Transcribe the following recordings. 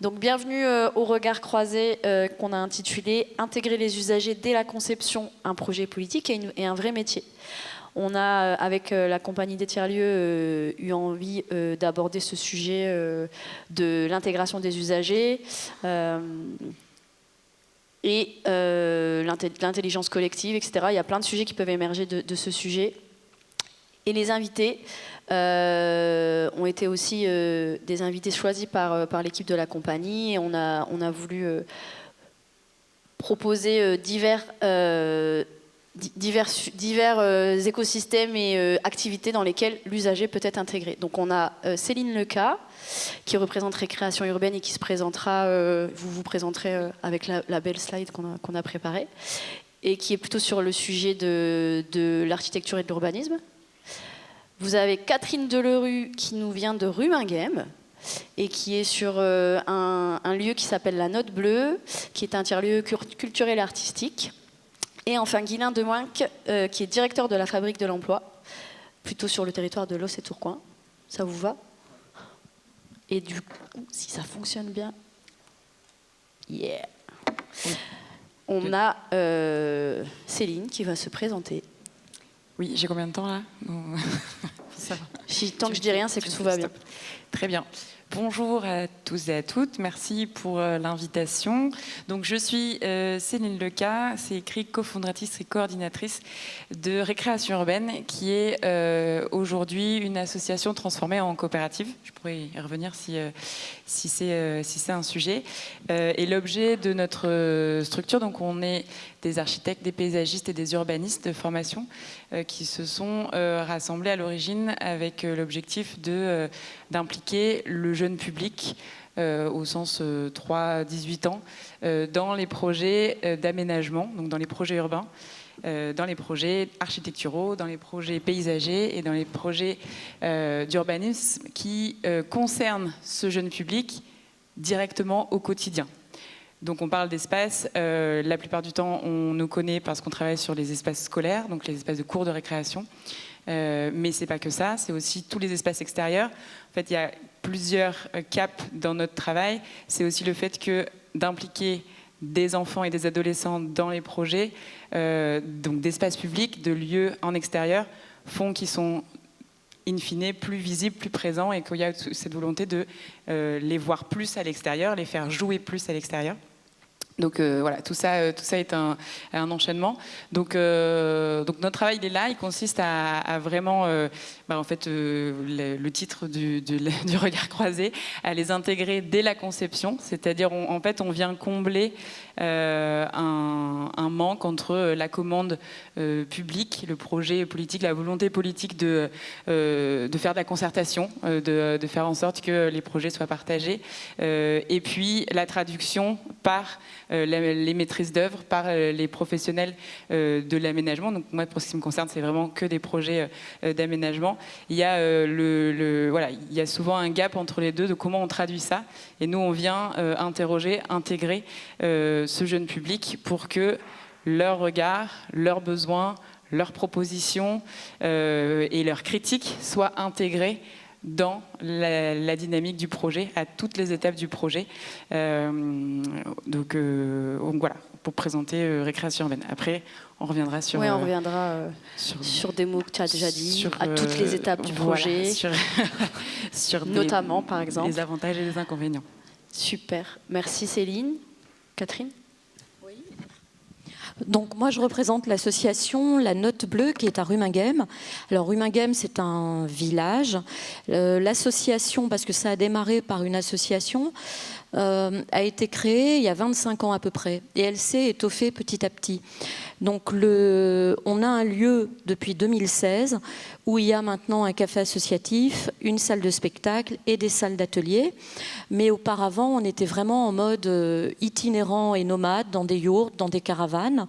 Donc bienvenue au regard croisé qu'on a intitulé « Intégrer les usagers dès la conception, un projet politique et un vrai métier ». On a, avec la compagnie des tiers-lieux, eu envie d'aborder ce sujet de l'intégration des usagers et l'intelligence collective, etc. Il y a plein de sujets qui peuvent émerger de ce sujet. Et les invités ont été aussi des invités choisis par l'équipe de la compagnie. Et on a voulu proposer divers écosystèmes et activités dans lesquels l'usager peut être intégré. Donc on a Céline Leca, qui représente Récréation Urbaine et qui se présentera, vous présenterez avec la belle slide qu'on a préparée, et qui est plutôt sur le sujet de l'architecture et de l'urbanisme. Vous avez Catherine Delerue qui nous vient de Ruminguem et qui est sur un lieu qui s'appelle la Note Bleue, qui est un tiers-lieu culturel et artistique. Et enfin Guylain Demoinck, qui est directeur de la Fabrique de l'Emploi, plutôt sur le territoire de Los et Tourcoing. Ça vous va? Et du coup, si ça fonctionne bien, yeah. On a Céline qui va se présenter. Oui, j'ai combien de temps là? Tant que je dis rien, c'est que tout va bien. Très bien. Bonjour à tous et à toutes, merci pour l'invitation. Donc je suis Céline Leca, c'est écrit cofondatrice et coordinatrice de Récréation Urbaine, qui est aujourd'hui une association transformée en coopérative. Je pourrais y revenir si c'est un sujet. Et l'objet de notre structure, donc on est des architectes, des paysagistes et des urbanistes de formation qui se sont rassemblés à l'origine avec l'objectif d'impliquer le jeune public au sens 3-18 ans dans les projets d'aménagement, donc dans les projets urbains, dans les projets architecturaux, dans les projets paysagers et dans les projets d'urbanisme qui concernent ce jeune public directement au quotidien. Donc on parle d'espace, la plupart du temps on nous connaît parce qu'on travaille sur les espaces scolaires, donc les espaces de cours de récréation, mais c'est pas que ça, c'est aussi tous les espaces extérieurs. En fait il y a plusieurs caps dans notre travail, c'est aussi le fait d'impliquer des enfants et des adolescents dans les projets, donc d'espaces publics, de lieux en extérieur, font qu'ils sont in fine plus visibles, plus présents, et qu'il y a cette volonté de les voir plus à l'extérieur, les faire jouer plus à l'extérieur. Donc voilà, tout ça est un enchaînement. Donc notre travail il est là, il consiste à vraiment, en fait, le titre du regard croisé, à les intégrer dès la conception, c'est-à-dire en fait on vient combler un manque entre la commande publique, le projet politique, la volonté politique de faire de la concertation, de faire en sorte que les projets soient partagés, et puis la traduction par les maîtrises d'œuvre, par les professionnels de l'aménagement. Donc moi, pour ce qui me concerne, c'est vraiment que des projets d'aménagement. Il y a il y a souvent un gap entre les deux de comment on traduit ça. Et nous, on vient interroger, intégrer ce jeune public pour que leur regard, leurs besoins, leurs propositions et leurs critiques soient intégrés dans la dynamique du projet, à toutes les étapes du projet. Donc voilà, pour présenter Récréation Urbaine. Après, on reviendra sur... Oui, on reviendra sur des mots que tu as déjà dit, à toutes les étapes du projet, sur notamment, par exemple. Les avantages et les inconvénients. Super. Merci Céline. Catherine ? Donc moi je représente l'association La Note Bleue qui est à Ruminguem. Alors Ruminguem c'est un village. L'association, parce que ça a démarré par une association, a été créée il y a 25 ans à peu près et elle s'est étoffée petit à petit. Donc on a un lieu depuis 2016 où il y a maintenant un café associatif, une salle de spectacle et des salles d'atelier. Mais auparavant, on était vraiment en mode itinérant et nomade, dans des yourtes, dans des caravanes.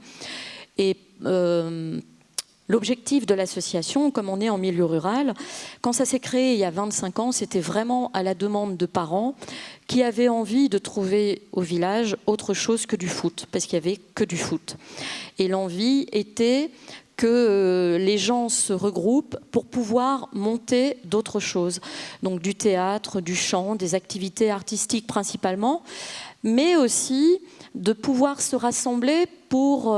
Et L'objectif de l'association, comme on est en milieu rural, quand ça s'est créé il y a 25 ans, c'était vraiment à la demande de parents qui avaient envie de trouver au village autre chose que du foot, parce qu'il n'y avait que du foot. Et l'envie était que les gens se regroupent pour pouvoir monter d'autres choses. Donc du théâtre, du chant, des activités artistiques principalement, mais aussi de pouvoir se rassembler pour...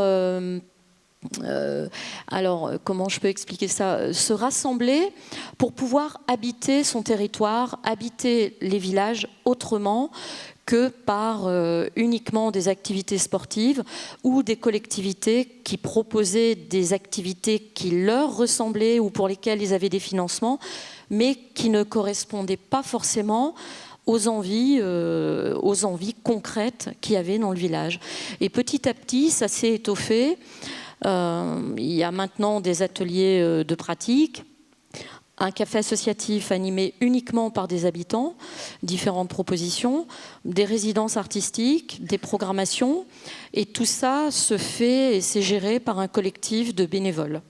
alors, comment je peux expliquer ça? Se rassembler pour pouvoir habiter son territoire, habiter les villages autrement que par uniquement des activités sportives ou des collectivités qui proposaient des activités qui leur ressemblaient ou pour lesquelles ils avaient des financements, mais qui ne correspondaient pas forcément aux envies concrètes qu'il y avait dans le village. Et petit à petit, ça s'est étoffé. Il y a maintenant des ateliers de pratique, un café associatif animé uniquement par des habitants, différentes propositions, des résidences artistiques, des programmations, et tout ça se fait et c'est géré par un collectif de bénévoles.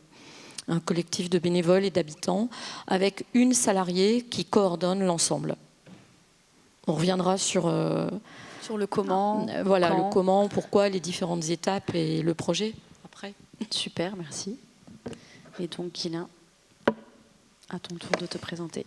Un collectif de bénévoles et d'habitants avec une salariée qui coordonne l'ensemble. On reviendra sur le comment. Voilà, le comment, pourquoi, les différentes étapes et le projet après. Super, merci. Et donc, Guylain, à ton tour de te présenter.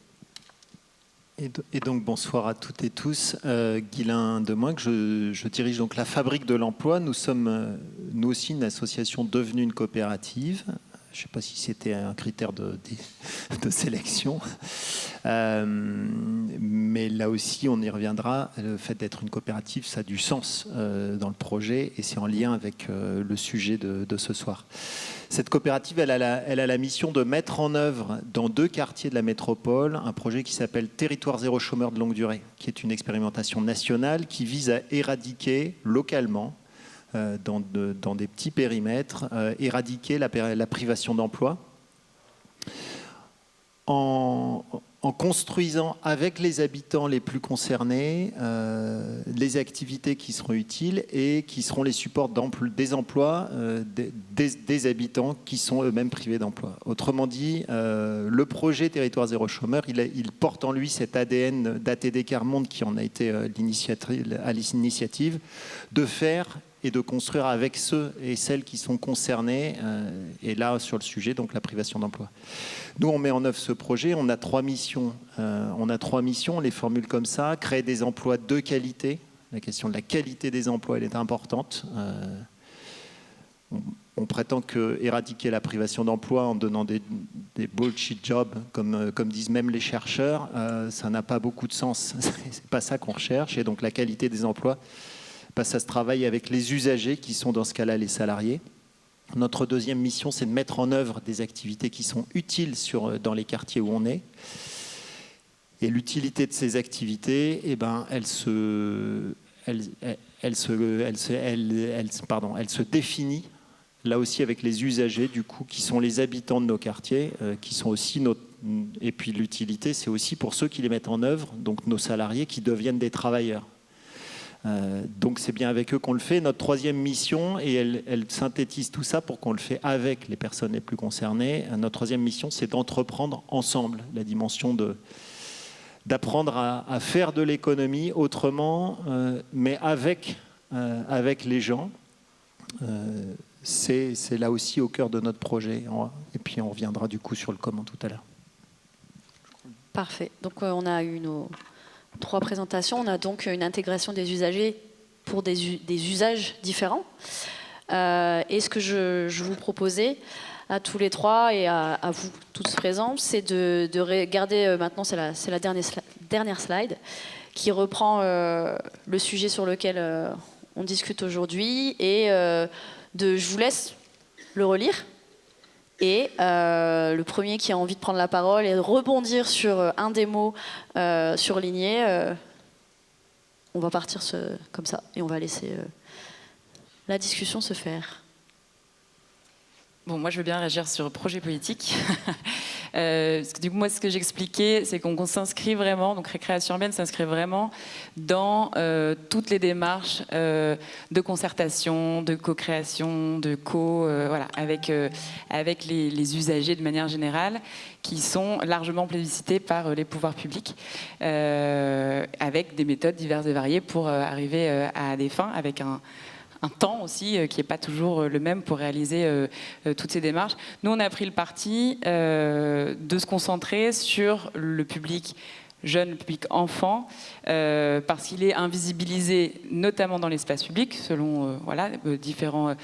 Et donc, bonsoir à toutes et tous. Guylain Demoinck, je dirige donc la Fabrique de l'Emploi. Nous sommes, nous aussi, une association devenue une coopérative. Je ne sais pas si c'était un critère de sélection. Mais là aussi, on y reviendra. Le fait d'être une coopérative, ça a du sens dans le projet et c'est en lien avec le sujet de ce soir. Cette coopérative, elle a la mission de mettre en œuvre dans 2 quartiers de la métropole un projet qui s'appelle Territoire zéro chômeur de longue durée, qui est une expérimentation nationale qui vise à éradiquer localement dans des petits périmètres, éradiquer la privation d'emploi en construisant avec les habitants les plus concernés les activités qui seront utiles et qui seront les supports des emplois des habitants qui sont eux-mêmes privés d'emploi. Autrement dit, le projet Territoire zéro chômeur, il porte en lui cet ADN d'ATD Quart Monde qui en a été à l'initiative de faire et de construire avec ceux et celles qui sont concernés, et là sur le sujet, donc la privation d'emploi. Nous, on met en œuvre ce projet, on a 3 missions. On les formule comme ça: créer des emplois de qualité. La question de la qualité des emplois, elle est importante. On prétend qu'éradiquer la privation d'emploi en donnant des bullshit jobs, comme disent même les chercheurs, ça n'a pas beaucoup de sens. C'est pas ça qu'on recherche. Et donc la qualité des emplois, ça se travaille avec les usagers qui sont dans ce cas-là les salariés. Notre deuxième mission, c'est de mettre en œuvre des activités qui sont utiles dans les quartiers où on est. Et l'utilité de ces activités, elle se définit là aussi avec les usagers, du coup, qui sont les habitants de nos quartiers, qui sont aussi et puis l'utilité, c'est aussi pour ceux qui les mettent en œuvre, donc nos salariés qui deviennent des travailleurs. Donc c'est bien avec eux qu'on le fait. Notre troisième mission, et elle synthétise tout ça pour qu'on le fait avec les personnes les plus concernées, notre troisième mission, c'est d'entreprendre ensemble la dimension d'apprendre à faire de l'économie autrement, mais avec les gens. C'est là aussi au cœur de notre projet. Et puis on reviendra du coup sur le comment tout à l'heure. Parfait. Donc on a eu nos 3 présentations. On a donc une intégration des usagers pour des usages différents. Et ce que je vous proposais à tous les 3 et à vous toutes présentes, c'est de regarder, maintenant c'est la dernière slide, qui reprend le sujet sur lequel on discute aujourd'hui. Et je vous laisse le relire. Et le premier qui a envie de prendre la parole et de rebondir sur un des mots surlignés, on va partir comme ça et on va laisser la discussion se faire. Bon, moi je veux bien réagir sur projet politique. Parce que, du coup, moi, ce que j'expliquais, c'est qu'on s'inscrit vraiment, donc Récréation urbaine s'inscrit vraiment dans toutes les démarches de concertation, de co-création, de voilà, avec les usagers de manière générale, qui sont largement plébiscités par les pouvoirs publics, avec des méthodes diverses et variées pour arriver à des fins, avec un temps aussi qui n'est pas toujours le même pour réaliser toutes ces démarches. Nous, on a pris le parti de se concentrer sur le public jeune, le public enfant, parce qu'il est invisibilisé notamment dans l'espace public, selon voilà, différents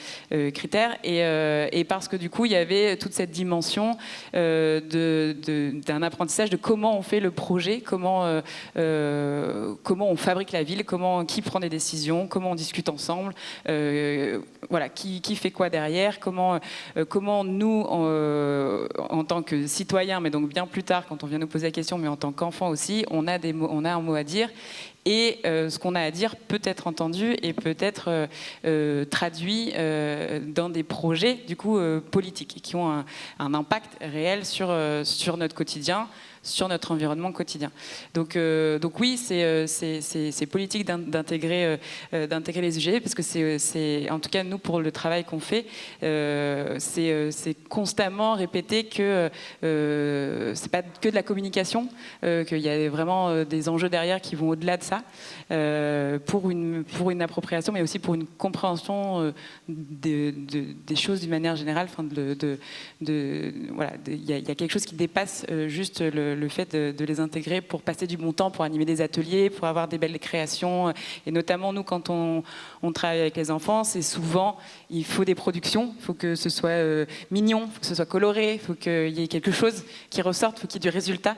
critères, et parce que du coup, il y avait toute cette dimension d'un apprentissage de comment on fait le projet, comment on fabrique la ville, qui prend des décisions, comment on discute ensemble, voilà, qui fait quoi derrière, comment nous, en tant que citoyens, mais donc bien plus tard, quand on vient nous poser la question, mais en tant qu'enfants aussi, on a un mot à dire, et ce qu'on a à dire peut être entendu et peut être traduit dans des projets du coup politiques qui ont un impact réel sur notre quotidien, sur notre environnement quotidien. Donc oui, c'est politique d'intégrer les UG, parce que c'est en tout cas nous, pour le travail qu'on fait, c'est constamment répéter que c'est pas que de la communication, qu'il y a vraiment des enjeux derrière qui vont au-delà de ça, pour une appropriation, mais aussi pour une compréhension des choses d'une manière générale. Enfin, voilà, il y a quelque chose qui dépasse juste le fait de les intégrer pour passer du bon temps, pour animer des ateliers, pour avoir des belles créations. Et notamment, nous, quand on travaille avec les enfants, c'est souvent, il faut des productions, il faut que ce soit mignon, il faut que ce soit coloré, il faut qu'il y ait quelque chose qui ressorte, il faut qu'il y ait du résultat.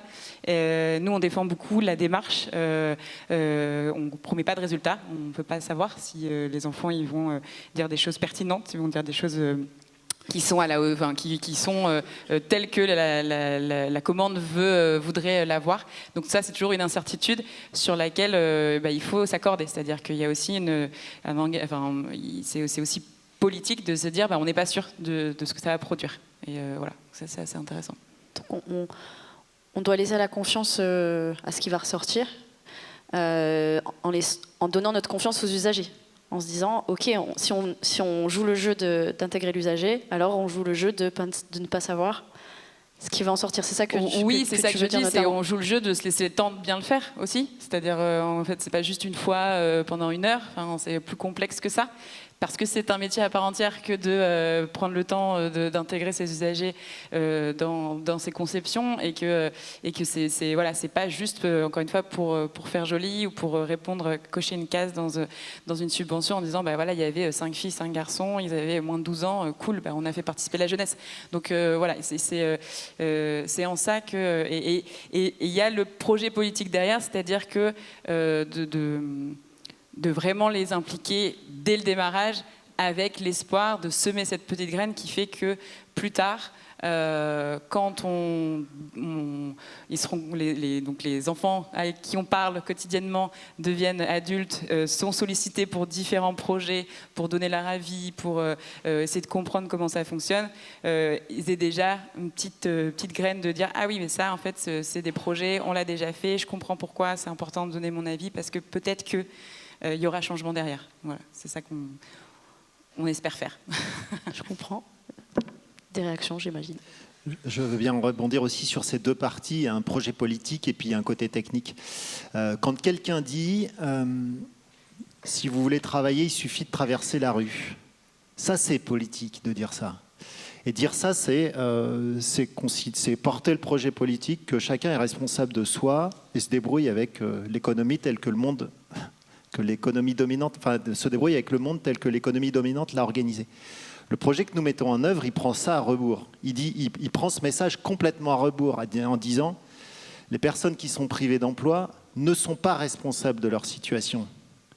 Nous, on défend beaucoup la démarche. On ne promet pas de résultat. On ne peut pas savoir si les enfants ils vont dire des choses pertinentes, ils vont dire des choses qui sont qui sont telles que la commande voudrait l'avoir. Donc ça, c'est toujours une incertitude sur laquelle il faut s'accorder. C'est-à-dire qu'il y a aussi c'est aussi politique de se dire on n'est pas sûr de ce que ça va produire. Et voilà, ça, c'est assez intéressant. Donc on doit laisser la confiance à ce qui va ressortir, en donnant notre confiance aux usagers. En se disant, ok, si on joue le jeu d'intégrer l'usager, alors on joue le jeu de ne pas savoir ce qui va en sortir. C'est ça que c'est ça que je dis, c'est on joue le jeu de se laisser le temps de bien le faire aussi. C'est-à-dire, en fait, c'est pas juste une fois pendant 1 heure, enfin, c'est plus complexe que ça. Parce que c'est un métier à part entière que de prendre le temps d'intégrer ses usagers dans ses conceptions, et que c'est pas juste, encore une fois, pour faire joli ou pour répondre, cocher une case dans une subvention en disant voilà, il y avait 5 filles, 5 garçons, ils avaient moins de 12 ans, cool, on a fait participer la jeunesse. Donc voilà, c'est en ça que... Et il y a le projet politique derrière, c'est-à-dire que de vraiment les impliquer dès le démarrage, avec l'espoir de semer cette petite graine qui fait que plus tard, quand ils seront donc les enfants avec qui on parle quotidiennement deviennent adultes, sont sollicités pour différents projets, pour donner leur avis, pour essayer de comprendre comment ça fonctionne, ils aient déjà une petite graine de dire ah oui, mais ça en fait c'est des projets, on l'a déjà fait, je comprends pourquoi c'est important de donner mon avis, parce que peut-être que il y aura changement derrière. Voilà, c'est ça qu'on espère faire. Je comprends. Des réactions, j'imagine. Je veux bien rebondir aussi sur ces deux parties, un projet politique et puis un côté technique. Quand quelqu'un dit si vous voulez travailler, il suffit de traverser la rue. Ça, c'est politique de dire ça. Et dire ça, c'est porter le projet politique, que chacun est responsable de soi et se débrouille avec l'économie telle que le monde... que l'économie dominante, enfin, se débrouille avec le monde tel que l'économie dominante l'a organisé. Le projet que nous mettons en œuvre, il prend ça à rebours. Il prend ce message complètement à rebours en disant les personnes qui sont privées d'emploi ne sont pas responsables de leur situation.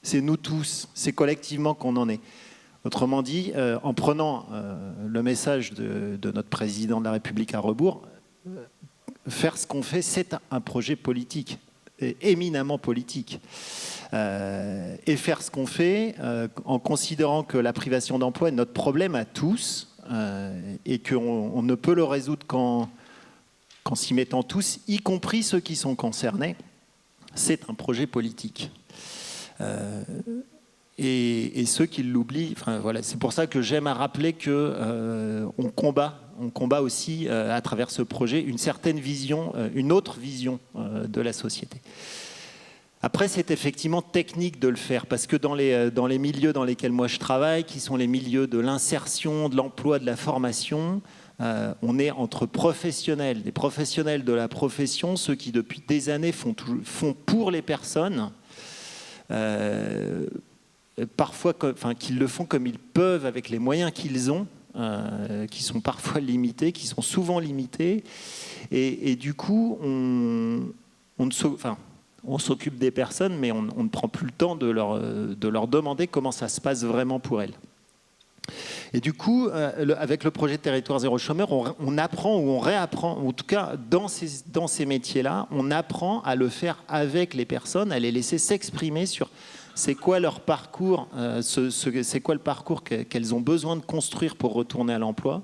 C'est nous tous, c'est collectivement qu'on en est. Autrement dit, en prenant le message de notre président de la République à rebours, faire ce qu'on fait, c'est un projet politique, éminemment politique. Et faire ce qu'on fait en considérant que la privation d'emploi est notre problème à tous et qu'on ne peut le résoudre qu'en qu'en s'y mettant tous, y compris ceux qui sont concernés, c'est un projet politique. Et ceux qui l'oublient, enfin, voilà, c'est pour ça que j'aime à rappeler qu'on combat aussi à travers ce projet une certaine vision, une autre vision de la société. Après, c'est effectivement technique de le faire, parce que dans les milieux dans lesquels moi je travaille, qui sont les milieux de l'insertion, de l'emploi, de la formation, on est entre professionnels, des professionnels de la profession, ceux qui depuis des années font pour les personnes, parfois, qu'ils le font comme ils peuvent avec les moyens qu'ils ont, qui sont parfois limités, qui sont souvent limités, et du coup, on s'occupe des personnes, mais on ne prend plus le temps de leur demander comment ça se passe vraiment pour elles. Et du coup, avec le projet Territoire Zéro Chômeur, on apprend ou on réapprend, en tout cas dans ces métiers-là, on apprend à le faire avec les personnes, à les laisser s'exprimer sur c'est quoi leur parcours, c'est quoi le parcours qu'elles ont besoin de construire pour retourner à l'emploi.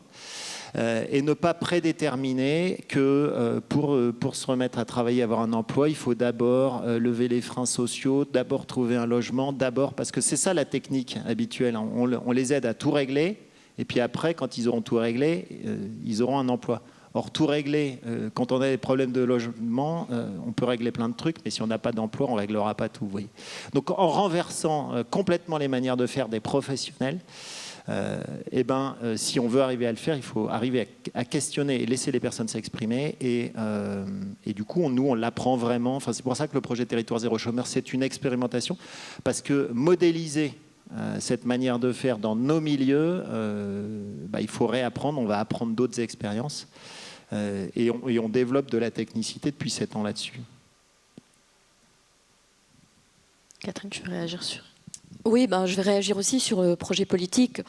Et ne pas prédéterminer que pour se remettre à travailler, avoir un emploi, il faut d'abord lever les freins sociaux, d'abord trouver un logement, parce que c'est ça la technique habituelle. On les aide à tout régler, et puis après, quand ils auront tout réglé, ils auront un emploi. Or, tout régler, quand on a des problèmes de logement, on peut régler plein de trucs, mais si on n'a pas d'emploi, on ne réglera pas tout. Vous voyez. Donc, en renversant complètement les manières de faire des professionnels, si on veut arriver à le faire, il faut arriver à questionner et laisser les personnes s'exprimer. Et du coup, nous, on l'apprend vraiment. Enfin, c'est pour ça que le projet Territoire Zéro Chômeur, c'est une expérimentation. Parce que modéliser cette manière de faire dans nos milieux, il faut réapprendre. On va apprendre d'autres expériences. Et on développe de la technicité depuis 7 ans là-dessus. Catherine, tu veux réagir sur... Oui, je vais réagir aussi sur le projet politique,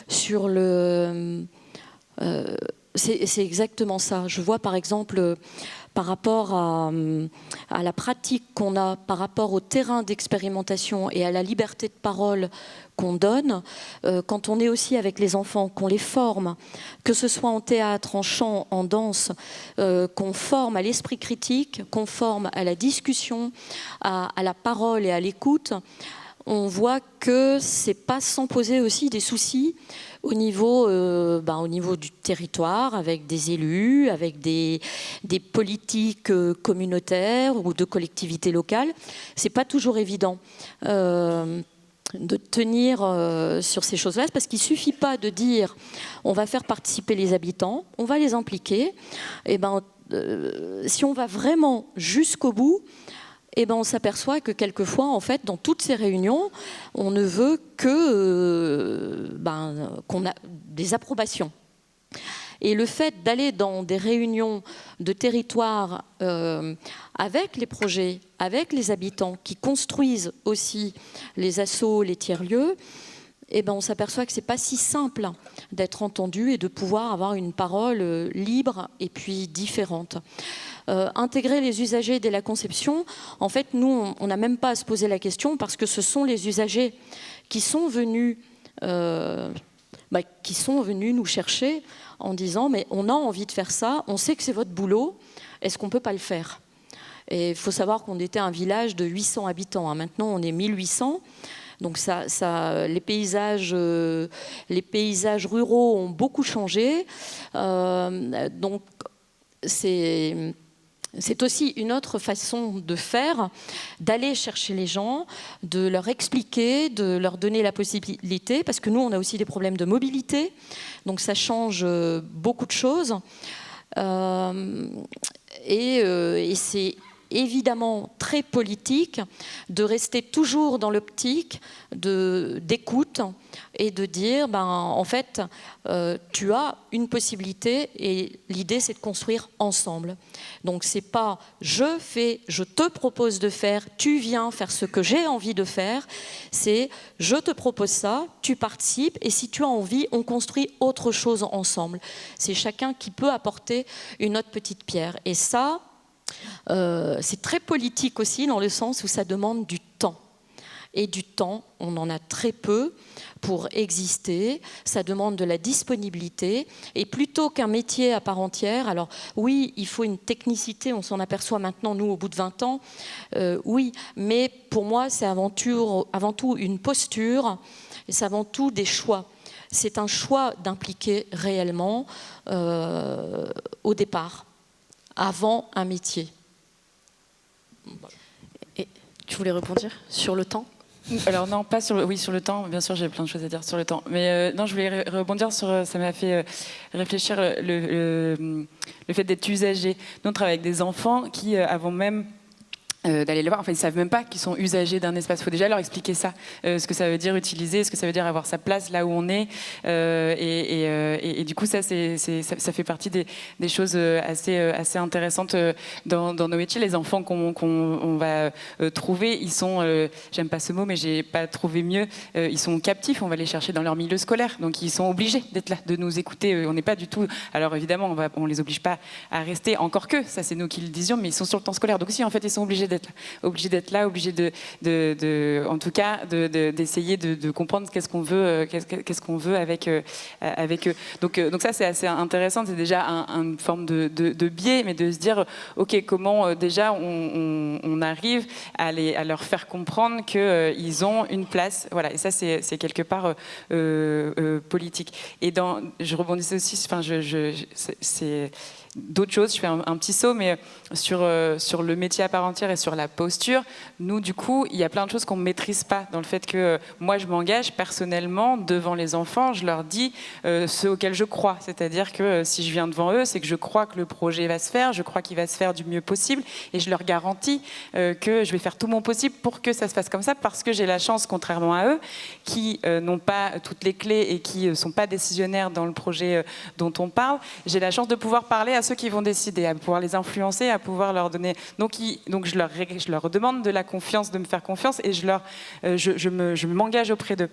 sur le... c'est exactement ça. Je vois par exemple, par rapport à la pratique qu'on a, par rapport au terrain d'expérimentation et à la liberté de parole qu'on donne, quand on est aussi avec les enfants, qu'on les forme, que ce soit en théâtre, en chant, en danse, qu'on forme à l'esprit critique, qu'on forme à la discussion, à la parole et à l'écoute, on voit que c'est pas sans poser aussi des soucis au niveau du territoire, avec des élus, avec des politiques communautaires ou de collectivités locales. C'est pas toujours évident de tenir sur ces choses-là, parce qu'il suffit pas de dire on va faire participer les habitants, on va les impliquer. Si on va vraiment jusqu'au bout, on s'aperçoit que quelquefois, en fait, dans toutes ces réunions, on ne veut que qu'on a des approbations. Et le fait d'aller dans des réunions de territoire avec les projets, avec les habitants qui construisent aussi les assos, les tiers-lieux, on s'aperçoit que ce n'est pas si simple d'être entendu et de pouvoir avoir une parole libre et puis différente. Intégrer les usagers dès la conception, en fait, nous, on n'a même pas à se poser la question parce que ce sont les usagers qui sont venus nous chercher en disant « mais on a envie de faire ça, on sait que c'est votre boulot, est-ce qu'on ne peut pas le faire ?» Et il faut savoir qu'on était un village de 800 habitants, maintenant on est 1800. Donc les paysages ruraux ont beaucoup changé. Donc c'est aussi une autre façon de faire, d'aller chercher les gens, de leur expliquer, de leur donner la possibilité, parce que nous, on a aussi des problèmes de mobilité, donc ça change beaucoup de choses. Et c'est évidemment très politique de rester toujours dans l'optique d'écoute et de dire en fait tu as une possibilité et l'idée c'est de construire ensemble. Donc c'est pas je te propose de faire, tu viens faire ce que j'ai envie de faire, c'est je te propose ça, tu participes et si tu as envie on construit autre chose ensemble. C'est chacun qui peut apporter une autre petite pierre et ça c'est très politique aussi dans le sens où ça demande du temps. et du temps. On en a très peu pour exister. Ça demande de la disponibilité. Et plutôt qu'un métier à part entière, alors oui, il faut une technicité, on s'en aperçoit maintenant, nous, au bout de 20 ans, oui, mais pour moi, c'est avant tout une posture, et c'est avant tout des choix. C'est un choix d'impliquer réellement au départ, avant un métier. Et tu voulais rebondir sur le temps ? Alors non, pas sur le temps, bien sûr j'ai plein de choses à dire sur le temps, mais non, je voulais rebondir sur, ça m'a fait réfléchir le fait d'être usagé. Nous on travaille avec des enfants qui, avant même d'aller les voir, enfin ils ne savent même pas qu'ils sont usagers d'un espace. Il faut déjà leur expliquer ça, ce que ça veut dire utiliser, ce que ça veut dire avoir sa place là où on est, et du coup ça fait partie des choses assez intéressantes dans nos métiers. Les enfants qu'on va trouver, ils sont, j'aime pas ce mot mais j'ai pas trouvé mieux, ils sont captifs, on va les chercher dans leur milieu scolaire, donc ils sont obligés d'être là, de nous écouter. On n'est pas du tout, alors évidemment on les oblige pas à rester, encore que ça c'est nous qui le disions, mais ils sont sur le temps scolaire, donc si en fait ils sont obligés d'être là, obligés en tout cas d'essayer de comprendre qu'est-ce qu'on veut avec eux. Donc ça c'est assez intéressant, c'est déjà une forme de biais, mais de se dire ok, comment déjà on arrive à leur faire comprendre qu'ils ont une place, voilà, et ça c'est quelque part politique. Et je rebondissais aussi, enfin c'est d'autres choses, je fais un petit saut, mais sur le métier à part entière et sur la posture, nous, du coup, il y a plein de choses qu'on ne maîtrise pas, dans le fait que moi, je m'engage personnellement devant les enfants, je leur dis ce auquel je crois, c'est-à-dire que si je viens devant eux, c'est que je crois que le projet va se faire, je crois qu'il va se faire du mieux possible, et je leur garantis que je vais faire tout mon possible pour que ça se fasse comme ça, parce que j'ai la chance, contrairement à eux, qui n'ont pas toutes les clés et qui ne sont pas décisionnaires dans le projet dont on parle, j'ai la chance de pouvoir parler à ceux qui vont décider, à pouvoir les influencer, à pouvoir leur donner. Donc je leur demande de la confiance, de me faire confiance, et je m'engage auprès d'eux.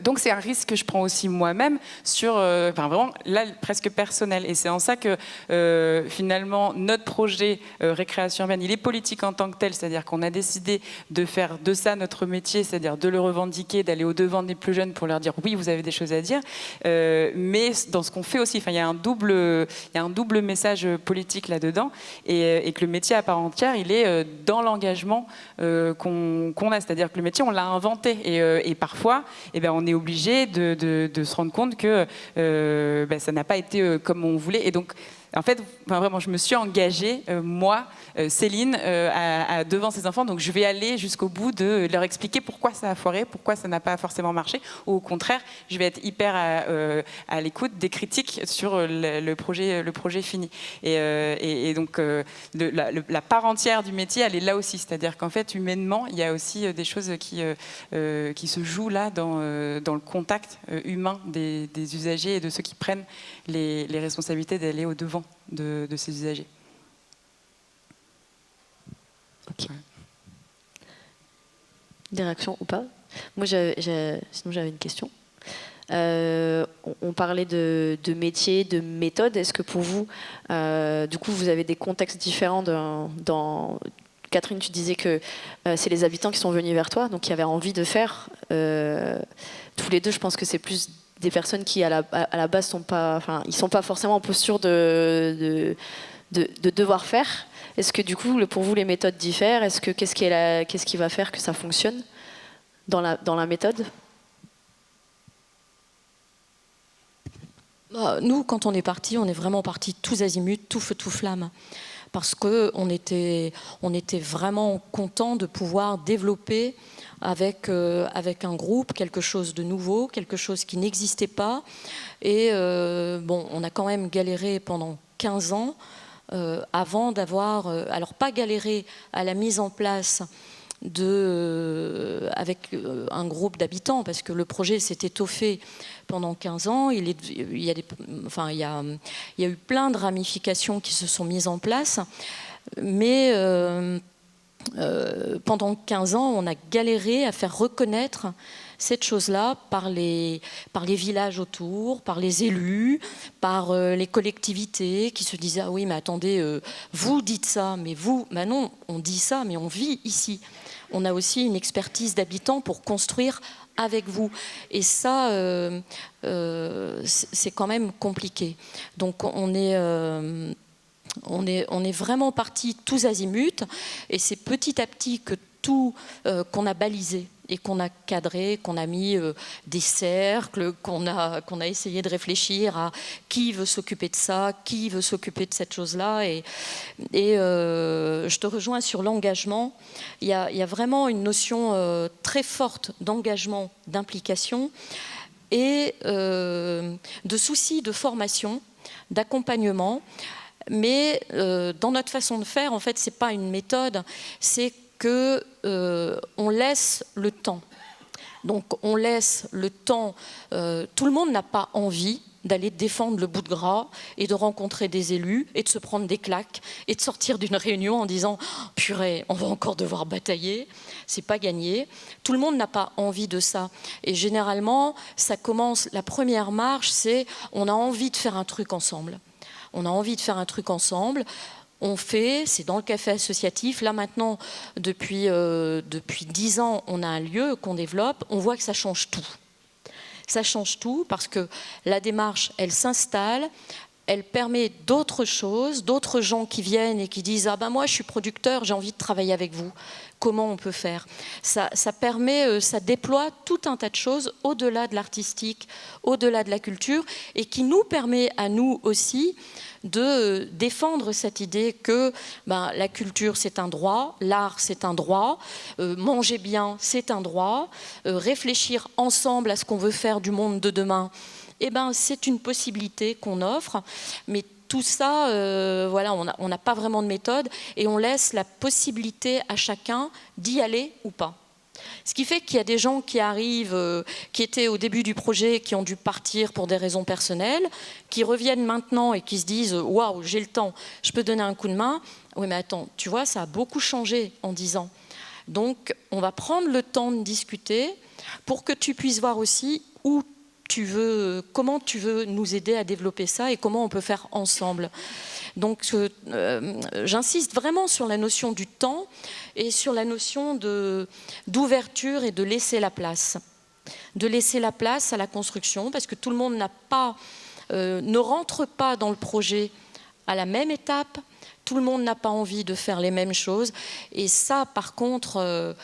Donc c'est un risque que je prends aussi moi-même sur, vraiment là presque personnel, et c'est en ça que finalement notre projet récréation urbaine, il est politique en tant que tel, c'est-à-dire qu'on a décidé de faire de ça notre métier, c'est-à-dire de le revendiquer, d'aller au devant des plus jeunes pour leur dire oui, vous avez des choses à dire, mais dans ce qu'on fait aussi, il y a un double message politique là-dedans, et que le métier à part entière, il est dans l'engagement qu'on a, c'est-à-dire que le métier on l'a inventé, et parfois on est obligé de se rendre compte que ça n'a pas été comme on voulait. Et donc, en fait, vraiment, je me suis engagée, moi, Céline, devant ces enfants. Donc, je vais aller jusqu'au bout de leur expliquer pourquoi ça a foiré, pourquoi ça n'a pas forcément marché. Ou au contraire, je vais être hyper à l'écoute des critiques sur le projet fini. Et donc, la part entière du métier, elle est là aussi. C'est-à-dire qu'en fait, humainement, il y a aussi des choses qui se jouent là dans le contact humain des usagers et de ceux qui prennent les responsabilités d'aller au-devant de ces usagers. Ok. Des réactions ou pas? Moi, sinon j'avais une question. On parlait de métier, de méthode. Est-ce que pour vous, du coup, vous avez des contextes différents dans... Catherine, tu disais que c'est les habitants qui sont venus vers toi, donc qui avaient envie de faire. Tous les deux, je pense que c'est plus des personnes qui, à la base, sont pas forcément en posture de devoir faire. Est-ce que du coup, pour vous, les méthodes diffèrent? Qu'est-ce qui va faire que ça fonctionne dans la méthode? Nous, quand on est partis, on est vraiment partis tous azimuts, tout feu, tout flamme. Parce qu'on était vraiment contents de pouvoir développer avec un groupe quelque chose de nouveau, quelque chose qui n'existait pas. Et on a quand même galéré pendant 15 ans avant d'avoir... alors pas galéré à la mise en place avec un groupe d'habitants, parce que le projet s'est étoffé pendant 15 ans. Il y a eu plein de ramifications qui se sont mises en place, mais pendant 15 ans, on a galéré à faire reconnaître cette chose-là par les villages autour, par les élus, par les collectivités qui se disaient « Ah oui, mais attendez, vous dites ça, mais vous, ben non, on dit ça, mais on vit ici. On a aussi une expertise d'habitants pour construire avec vous. » Et ça, c'est quand même compliqué. Donc on est vraiment partis tous azimuts, et c'est petit à petit que tout qu'on a balisé et qu'on a cadré, qu'on a mis des cercles, qu'on a essayé de réfléchir à qui veut s'occuper de ça, qui veut s'occuper de cette chose-là. Et je te rejoins sur l'engagement. Il y a vraiment une notion très forte d'engagement, d'implication et de souci de formation, d'accompagnement. Mais dans notre façon de faire, en fait, ce n'est pas une méthode, c'est qu'on laisse le temps. Donc on laisse le temps. Tout le monde n'a pas envie d'aller défendre le bout de gras et de rencontrer des élus et de se prendre des claques et de sortir d'une réunion en disant « Purée, on va encore devoir batailler ». C'est pas gagné. Tout le monde n'a pas envie de ça. Et généralement, ça commence, la première marche, c'est on a envie de faire un truc ensemble. On a envie de faire un truc ensemble. On fait, c'est dans le café associatif. Là maintenant, depuis 10 ans, on a un lieu qu'on développe. On voit que ça change tout. Ça change tout parce que la démarche, elle s'installe. Elle permet d'autres choses, d'autres gens qui viennent et qui disent « Ah ben moi, je suis producteur, j'ai envie de travailler avec vous. Comment on peut faire ?» Ça permet, ça déploie tout un tas de choses au-delà de l'artistique, au-delà de la culture, et qui nous permet à nous aussi de défendre cette idée que la culture c'est un droit, l'art c'est un droit, manger bien c'est un droit, réfléchir ensemble à ce qu'on veut faire du monde de demain, c'est une possibilité qu'on offre, mais tout ça, voilà, on n'a pas vraiment de méthode et on laisse la possibilité à chacun d'y aller ou pas. Ce qui fait qu'il y a des gens qui arrivent, qui étaient au début du projet, qui ont dû partir pour des raisons personnelles, qui reviennent maintenant et qui se disent « Waouh, j'ai le temps, je peux donner un coup de main ». Oui, mais attends, tu vois, ça a beaucoup changé en 10 ans. Donc, on va prendre le temps de discuter pour que tu puisses voir aussi où tu veux, comment tu veux nous aider à développer ça et comment on peut faire ensemble. Donc j'insiste vraiment sur la notion du temps et sur la notion d'ouverture et de laisser la place. De laisser la place à la construction parce que tout le monde ne rentre pas dans le projet à la même étape. Tout le monde n'a pas envie de faire les mêmes choses. Et ça, par contre,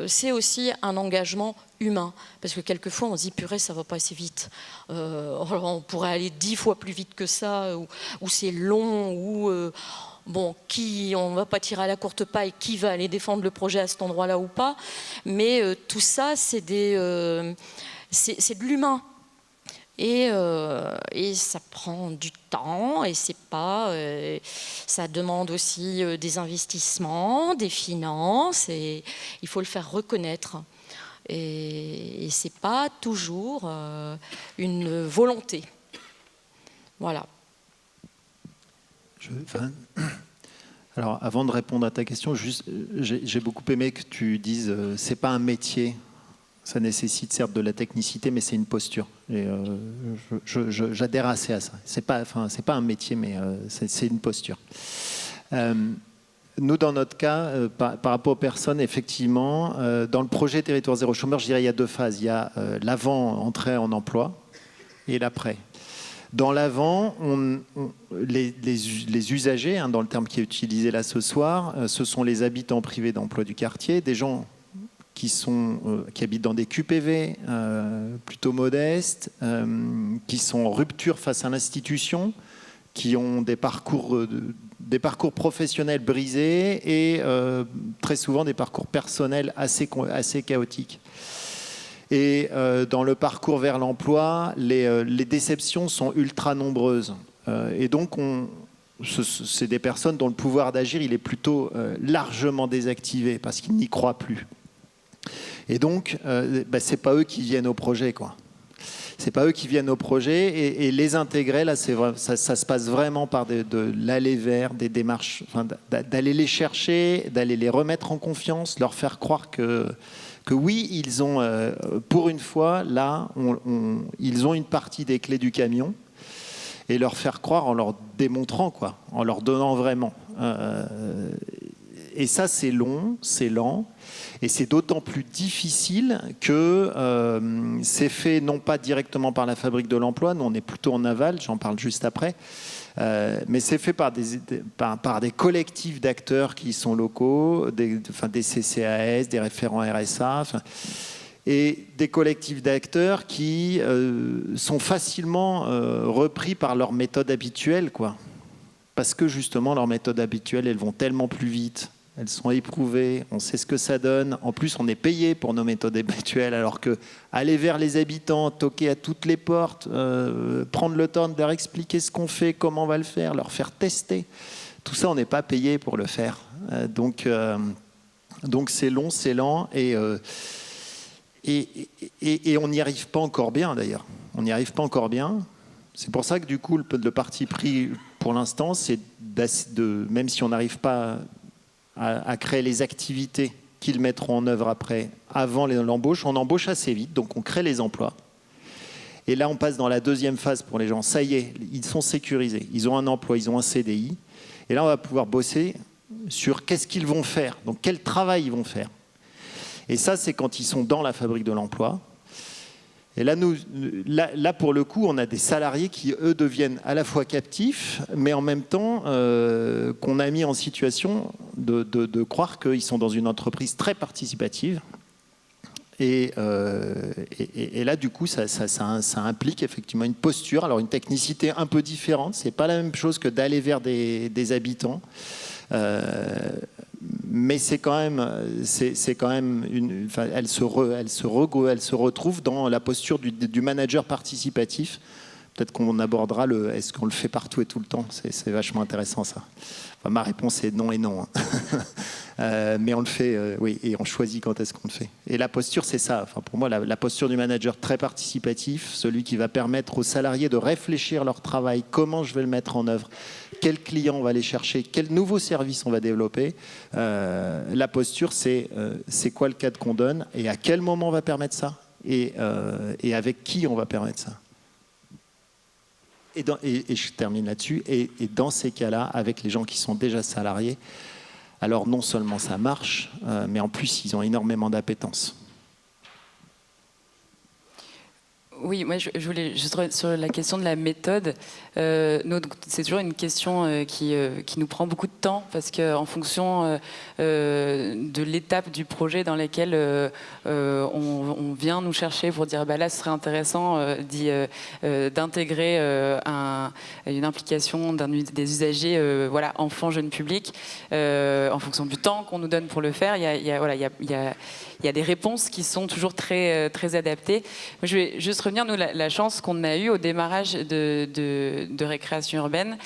c'est aussi un engagement humain. Parce que quelquefois, on se dit, purée, ça ne va pas assez vite. On pourrait aller 10 fois plus vite que ça, ou c'est long, ou on ne va pas tirer à la courte paille, qui va aller défendre le projet à cet endroit-là ou pas. Mais tout ça, c'est de l'humain. Et ça prend du temps et c'est pas, ça demande aussi des investissements, des finances et il faut le faire reconnaître. Et c'est pas toujours une volonté. Voilà. Alors, avant de répondre à ta question, j'ai beaucoup aimé que tu dises c'est pas un métier. Ça nécessite certes de la technicité, mais c'est une posture. Et j'adhère assez à ça. C'est pas un métier, mais c'est une posture. Nous, dans notre cas, par rapport aux personnes, effectivement, dans le projet Territoire Zéro Chômeur, je dirais il y a 2 phases. Il y a l'avant, entrée en emploi, et l'après. Dans l'avant, les usagers, dans le terme qui est utilisé là ce soir, ce sont les habitants privés d'emploi du quartier, des gens qui habitent dans des QPV plutôt modestes, qui sont en rupture face à l'institution, qui ont des parcours professionnels brisés et très souvent des parcours personnels assez chaotiques. Et dans le parcours vers l'emploi, les déceptions sont ultra nombreuses. Et donc, c'est des personnes dont le pouvoir d'agir il est plutôt largement désactivé parce qu'ils n'y croient plus. Et donc, c'est pas eux qui viennent au projet, quoi. c'est pas eux qui viennent au projet et les intégrer là, ça se passe vraiment par de l'aller vers des démarches, enfin, d'aller les chercher, d'aller les remettre en confiance, leur faire croire que oui, ils ont, pour une fois, là, ils ont une partie des clés du camion, et leur faire croire en leur démontrant, quoi, en leur donnant vraiment. Et ça, c'est long, c'est lent, et c'est d'autant plus difficile que c'est fait non pas directement par la Fabrique de l'Emploi, nous on est plutôt en aval, j'en parle juste après, mais c'est fait par des collectifs d'acteurs qui sont locaux, des CCAS, des référents RSA, et des collectifs d'acteurs qui sont facilement repris par leur méthode habituelle, quoi. Parce que justement, leurs méthodes habituelles, elles vont tellement plus vite, elles sont éprouvées, on sait ce que ça donne. En plus, on est payé pour nos méthodes habituelles, alors que aller vers les habitants, toquer à toutes les portes, prendre le temps de leur expliquer ce qu'on fait, comment on va le faire, leur faire tester, tout ça, on n'est pas payé pour le faire. Donc c'est long, c'est lent, et on n'y arrive pas encore bien, d'ailleurs. On n'y arrive pas encore bien. C'est pour ça que du coup, le parti pris pour l'instant, c'est même si on n'arrive pas à créer les activités qu'ils mettront en œuvre après, avant l'embauche, on embauche assez vite, donc on crée les emplois. Et là, on passe dans la deuxième phase pour les gens. Ça y est, ils sont sécurisés. Ils ont un emploi, ils ont un CDI. Et là, on va pouvoir bosser sur qu'est-ce qu'ils vont faire, donc quel travail ils vont faire. Et ça, c'est quand ils sont dans la Fabrique de l'Emploi. Et là, pour le coup, on a des salariés qui, eux, deviennent à la fois captifs, mais en même temps qu'on a mis en situation de croire qu'ils sont dans une entreprise très participative. Et là, du coup, ça implique effectivement une posture, alors une technicité un peu différente. C'est pas la même chose que d'aller vers des habitants. Mais c'est quand même elle se retrouve dans la posture du manager participatif. Peut-être qu'on abordera est-ce qu'on le fait partout et tout le temps. C'est vachement intéressant, ça. Enfin, ma réponse est non et non. Mais on le fait, oui, et on choisit quand est-ce qu'on le fait. Et la posture, c'est ça. Enfin, pour moi, la posture du manager très participatif, celui qui va permettre aux salariés de réfléchir leur travail, comment je vais le mettre en œuvre, quel client on va aller chercher, quel nouveau service on va développer. La posture, c'est quoi le cadre qu'on donne et à quel moment on va permettre ça et avec qui on va permettre ça. Et je termine là-dessus. Et dans ces cas-là, avec les gens qui sont déjà salariés, alors non seulement ça marche, mais en plus, ils ont énormément d'appétence. Oui, moi je voulais juste sur la question de la méthode. C'est toujours une question qui nous prend beaucoup de temps parce qu'en fonction de l'étape du projet dans laquelle on vient nous chercher pour dire bah là ce serait intéressant d'intégrer une implication des usagers, voilà, enfants, jeunes publics, en fonction du temps qu'on nous donne pour le faire. Il y a des réponses qui sont toujours très, très adaptées. Je vais juste revenir, nous, la chance qu'on a eue au démarrage de Récréation urbaine,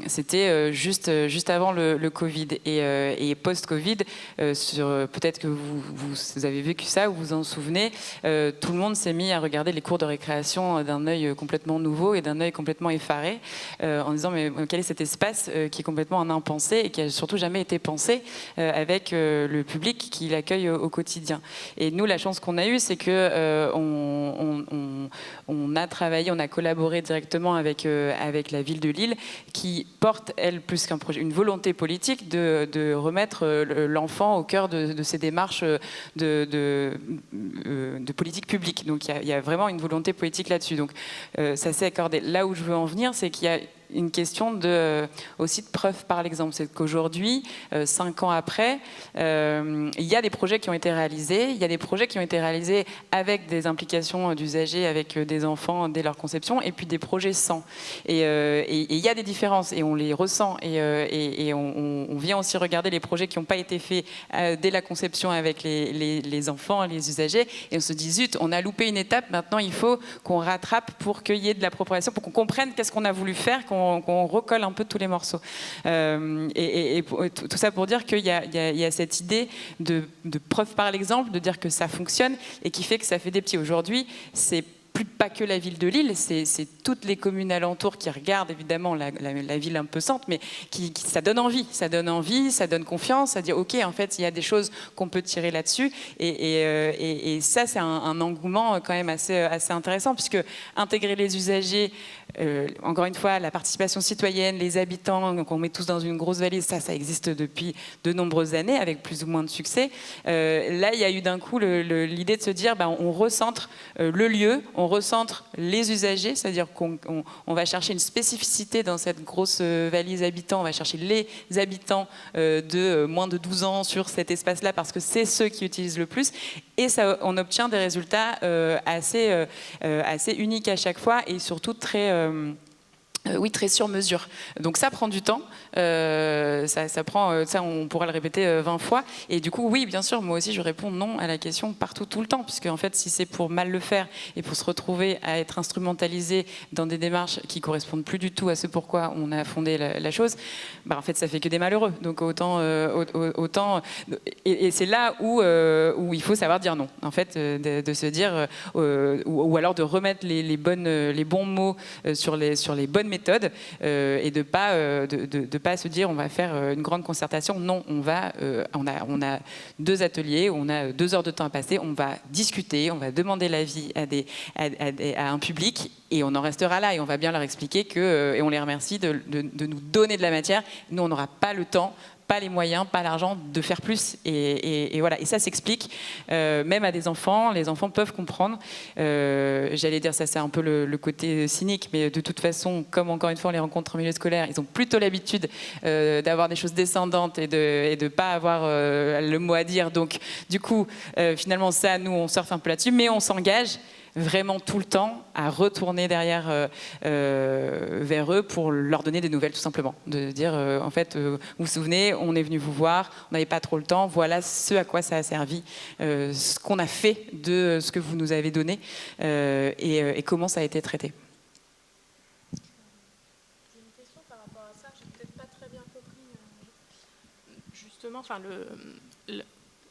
c'était juste avant le Covid. Et post-Covid, peut-être que vous avez vécu ça ou vous en souvenez, tout le monde s'est mis à regarder les cours de récréation d'un œil complètement nouveau et d'un œil complètement effaré, en disant mais quel est cet espace qui est complètement un impensé et qui n'a surtout jamais été pensé avec le public qui l'accueille au quotidien. Et nous, la chance qu'on a eue, c'est que on a travaillé, on a collaboré directement avec la ville de Lille, qui porte, elle, plus qu'un projet, une volonté politique de remettre l'enfant au cœur de ces démarches de politique publique. Donc il y a vraiment une volonté politique là-dessus. Donc ça s'est accordé. Là où je veux en venir, c'est qu'il y a une question aussi de preuve par l'exemple. C'est qu'aujourd'hui, 5 ans après, il y a des projets qui ont été réalisés. Il y a des projets qui ont été réalisés avec des implications d'usagers, avec des enfants dès leur conception, et puis des projets sans. Et il y a des différences, et on les ressent. Et on vient aussi regarder les projets qui n'ont pas été faits dès la conception avec les enfants, les usagers, et on se dit, zut, on a loupé une étape, maintenant il faut qu'on rattrape pour qu'il y ait de l'appropriation, pour qu'on comprenne qu'est-ce qu'on a voulu faire, qu'on recolle un peu tous les morceaux. Et tout ça pour dire qu'il y a cette idée de preuve par l'exemple, de dire que ça fonctionne et qui fait que ça fait des petits. Aujourd'hui, c'est pas que la ville de Lille, c'est toutes les communes alentours qui regardent évidemment la ville un peu centre, mais ça donne envie, ça donne confiance, ça dit ok, en fait il y a des choses qu'on peut tirer là-dessus, et ça c'est un engouement quand même assez intéressant, puisque intégrer les usagers, encore une fois, la participation citoyenne, les habitants, qu'on met tous dans une grosse valise, ça existe depuis de nombreuses années, avec plus ou moins de succès. Là, il y a eu d'un coup l'idée de se dire, on recentre le lieu, on recentre les usagers, c'est-à-dire qu'on va chercher une spécificité dans cette grosse valise habitants, on va chercher les habitants de moins de 12 ans sur cet espace-là, parce que c'est ceux qui utilisent le plus, et ça, on obtient des résultats assez uniques à chaque fois, et surtout très sur mesure. Donc ça prend du temps, ça prend, ça on pourra le répéter 20 fois. Et du coup, oui, bien sûr, moi aussi je réponds non à la question partout, tout le temps, puisque en fait, si c'est pour mal le faire et pour se retrouver à être instrumentalisé dans des démarches qui correspondent plus du tout à ce pourquoi on a fondé la chose, en fait, ça fait que des malheureux. Donc autant et c'est là où il faut savoir dire non. En fait, de se dire ou alors de remettre les bons mots sur les bonnes méthode et de pas se dire on va faire une grande concertation. Non, on a 2 ateliers, on a 2 heures de temps à passer, on va discuter, on va demander l'avis à un public et on en restera là et on va bien leur expliquer et on les remercie de nous donner de la matière. Nous, on n'aura pas le temps, pas les moyens, pas l'argent de faire plus. Et voilà. Et ça s'explique même à des enfants. Les enfants peuvent comprendre. J'allais dire, ça c'est un peu le côté cynique, mais de toute façon, comme encore une fois on les rencontre en milieu scolaire, ils ont plutôt l'habitude d'avoir des choses descendantes et de pas avoir le mot à dire. Donc du coup, finalement ça, nous on surfe un peu là-dessus, mais on s'engage vraiment tout le temps à retourner derrière vers eux pour leur donner des nouvelles, tout simplement. De dire, en fait, vous vous souvenez, on est venu vous voir, on n'avait pas trop le temps, voilà ce à quoi ça a servi, ce qu'on a fait de ce que vous nous avez donné et comment ça a été traité. J'ai une question par rapport à ça, j'ai peut-être pas très bien compris. Justement,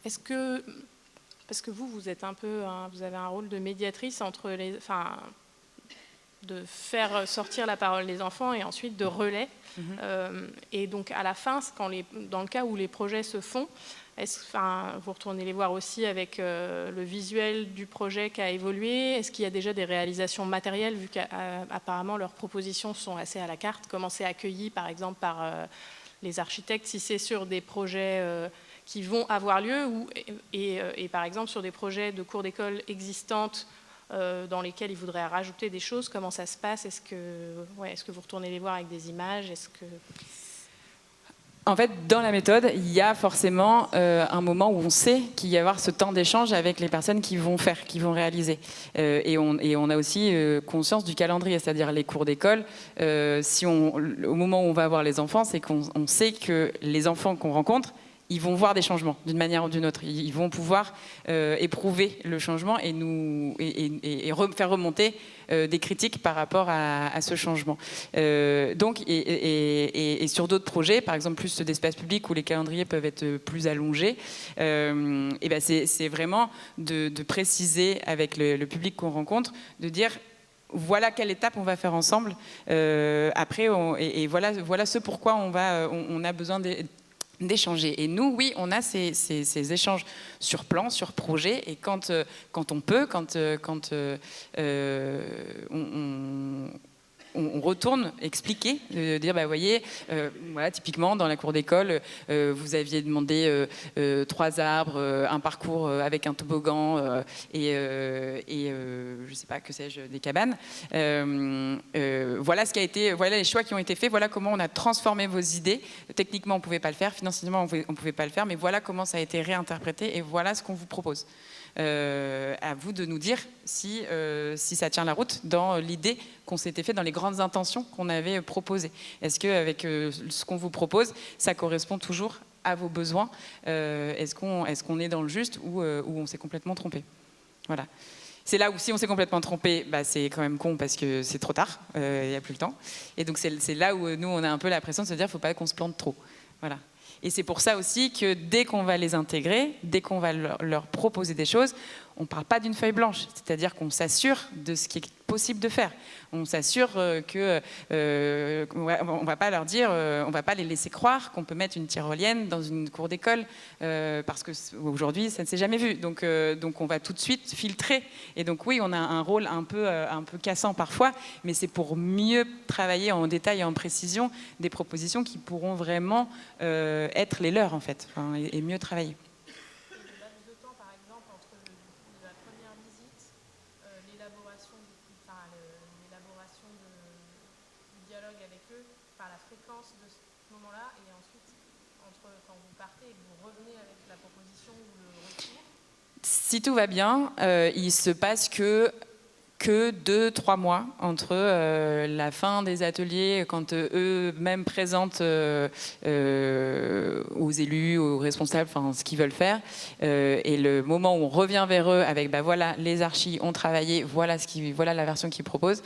est-ce que... Parce que vous êtes un peu, vous avez un rôle de médiatrice entre de faire sortir la parole des enfants et ensuite de relais. Et donc à la fin, dans le cas où les projets se font, vous retournez les voir aussi avec le visuel du projet qui a évolué. Est-ce qu'il y a déjà des réalisations matérielles, vu qu'apparemment leurs propositions sont assez à la carte? Comment c'est accueilli, par exemple, par les architectes, si c'est sur des projets qui vont avoir lieu, et par exemple sur des projets de cours d'école existantes dans lesquels ils voudraient rajouter des choses, comment ça se passe? Est-ce que vous retournez les voir avec des images? En fait, dans la méthode, il y a forcément un moment où on sait qu'il va y avoir ce temps d'échange avec les personnes qui vont faire, qui vont réaliser. Et on a aussi conscience du calendrier, c'est-à-dire les cours d'école. Au moment où on va voir les enfants, c'est qu'on sait que les enfants qu'on rencontre, ils vont voir des changements d'une manière ou d'une autre. Ils vont pouvoir éprouver le changement et faire remonter des critiques par rapport à ce changement. Donc, et sur d'autres projets, par exemple plus d'espace public où les calendriers peuvent être plus allongés, c'est vraiment de préciser avec le public qu'on rencontre, de dire voilà quelle étape on va faire ensemble. Après, voilà ce pourquoi on a besoin d'échanger. Et nous, oui, on a ces échanges sur plan, sur projet, et quand on peut, on retourne expliquer, dire, voyez, voilà, typiquement dans la cour d'école, vous aviez demandé 3 arbres, un parcours avec un toboggan et je sais pas, que sais-je, des cabanes. Voilà ce qui a été, voilà les choix qui ont été faits, voilà comment on a transformé vos idées. Techniquement, on pouvait pas le faire, financièrement, on pouvait pas le faire, mais voilà comment ça a été réinterprété et voilà ce qu'on vous propose. À vous de nous dire si ça tient la route dans l'idée qu'on s'était fait, dans les grandes intentions qu'on avait proposées. Est-ce qu'avec ce qu'on vous propose, ça correspond toujours à vos besoins? Est-ce qu'on est dans le juste ou on s'est complètement trompé? Voilà. C'est là où si on s'est complètement trompé, c'est quand même con parce que c'est trop tard, il n'y a plus le temps. Et donc c'est là où nous on a un peu la pression de se dire qu'il ne faut pas qu'on se plante trop. Voilà. Et c'est pour ça aussi que dès qu'on va les intégrer, dès qu'on va leur proposer des choses, on ne parle pas d'une feuille blanche, c'est-à-dire qu'on s'assure de ce qui est possible de faire. On s'assure que on va pas leur dire, on va pas les laisser croire qu'on peut mettre une tyrolienne dans une cour d'école parce que aujourd'hui ça ne s'est jamais vu. Donc on va tout de suite filtrer. Et donc oui, on a un rôle un peu cassant parfois, mais c'est pour mieux travailler en détail et en précision des propositions qui pourront vraiment être les leurs en fait, et mieux travailler. Si tout va bien, il se passe que 2-3 mois entre la fin des ateliers, quand eux-mêmes présentent aux élus, aux responsables, ce qu'ils veulent faire, et le moment où on revient vers eux avec voilà, les archis ont travaillé, voilà la version qu'ils proposent.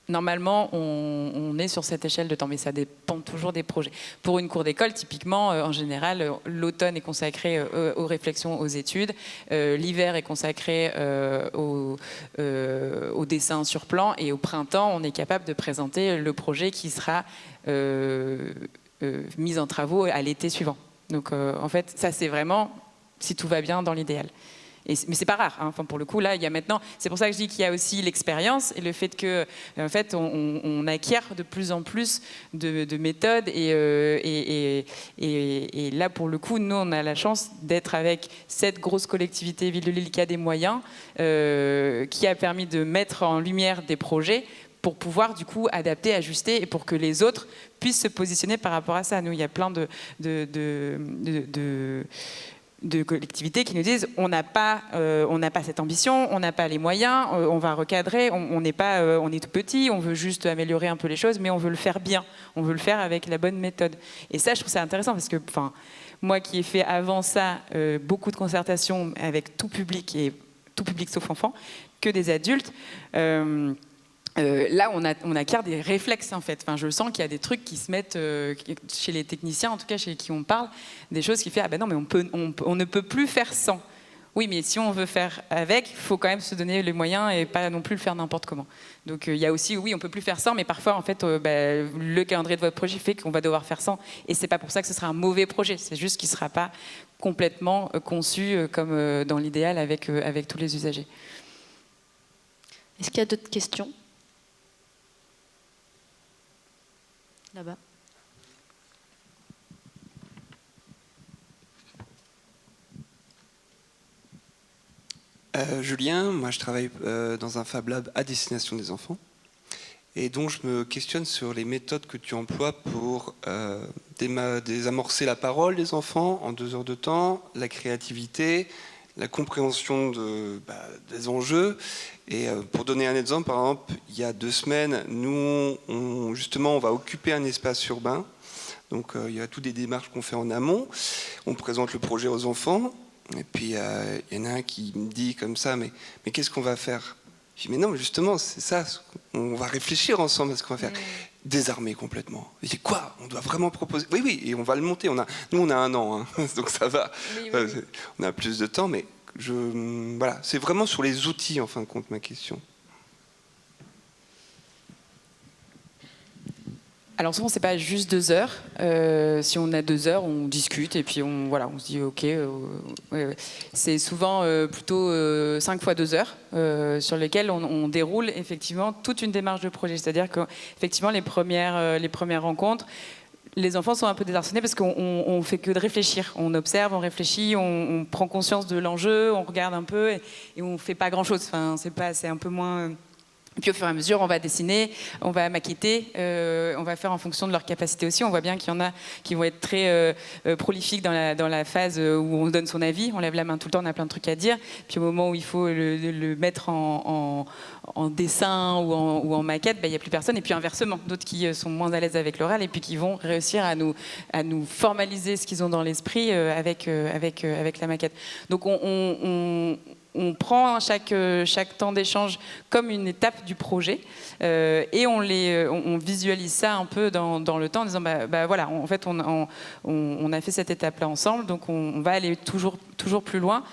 Normalement, on est sur cette échelle de temps, mais ça dépend toujours des projets. Pour une cour d'école, typiquement, en général, l'automne est consacré aux réflexions, aux études. L'hiver est consacré au dessin sur plan. Et au printemps, on est capable de présenter le projet qui sera mis en travaux à l'été suivant. Donc, en fait, ça, c'est vraiment, si tout va bien, dans l'idéal. Mais c'est pas rare, hein. Pour le coup, là, il y a maintenant. C'est pour ça que je dis qu'il y a aussi l'expérience et le fait que, en fait, on acquiert de plus en plus de méthodes et là, pour le coup, nous, on a la chance d'être avec cette grosse collectivité Ville de Lille qui a des moyens, qui a permis de mettre en lumière des projets pour pouvoir du coup adapter, ajuster et pour que les autres puissent se positionner par rapport à ça. Nous, il y a plein de collectivités qui nous disent on n'a pas cette ambition, on n'a pas les moyens, on va recadrer, on est tout petit, on veut juste améliorer un peu les choses, mais on veut le faire bien, on veut le faire avec la bonne méthode. Et ça, je trouve ça intéressant parce que, moi qui ai fait avant ça beaucoup de concertations avec tout public et tout public sauf enfants, que des adultes. Là, on acquiert des réflexes en fait. Je sens qu'il y a des trucs qui se mettent chez les techniciens, en tout cas chez qui on parle, des choses qui font non mais on ne peut plus faire sans. Oui, mais si on veut faire avec, il faut quand même se donner les moyens et pas non plus le faire n'importe comment. Donc il y a aussi, oui, on peut plus faire sans, mais parfois en fait, le calendrier de votre projet fait qu'on va devoir faire sans. Et c'est pas pour ça que ce sera un mauvais projet. C'est juste qu'il sera pas complètement conçu comme dans l'idéal avec tous les usagers. Est-ce qu'il y a d'autres questions ? Là-bas. Julien, moi je travaille dans un Fab Lab à destination des enfants. Et donc je me questionne sur les méthodes que tu emploies pour désamorcer la parole des enfants en 2 heures de temps, la créativité, la compréhension des enjeux. Et pour donner un exemple, par exemple, il y a 2 semaines, nous, on va occuper un espace urbain. Donc il y a toutes des démarches qu'on fait en amont. On présente le projet aux enfants. Et puis il y en a un qui me dit comme ça, mais qu'est-ce qu'on va faire ? Je dis, mais non, justement, c'est ça. On va réfléchir ensemble à ce qu'on va faire. Désarmer complètement. Je dis, quoi ? On doit vraiment proposer ? Oui, et on va le monter. Nous, on a 1 an, hein, donc ça va. Oui. On a plus de temps, mais voilà, c'est vraiment sur les outils, en fin de compte, ma question. Alors souvent, c'est pas juste 2 heures. Si on a 2 heures, on discute et puis on se dit ok. Ouais. C'est souvent plutôt 5 fois 2 heures sur lesquelles on déroule effectivement toute une démarche de projet. C'est-à-dire qu'effectivement, les premières rencontres, les enfants sont un peu désarçonnés parce qu'on fait que de réfléchir. On observe, on réfléchit, on prend conscience de l'enjeu, on regarde un peu et on fait pas grand-chose. C'est un peu moins... Et puis au fur et à mesure, on va dessiner, on va maqueter, on va faire en fonction de leur capacité aussi. On voit bien qu'il y en a qui vont être très prolifiques dans la phase où on donne son avis, on lève la main tout le temps, on a plein de trucs à dire. Puis au moment où il faut le mettre en dessin ou en maquette, il n'y a plus personne. Et puis inversement, d'autres qui sont moins à l'aise avec l'oral et puis qui vont réussir à nous formaliser ce qu'ils ont dans l'esprit avec la maquette. Donc on prend chaque temps d'échange comme une étape du projet et on visualise ça un peu dans le temps en disant voilà, en fait on a fait cette étape-là ensemble, donc on va aller toujours plus loin.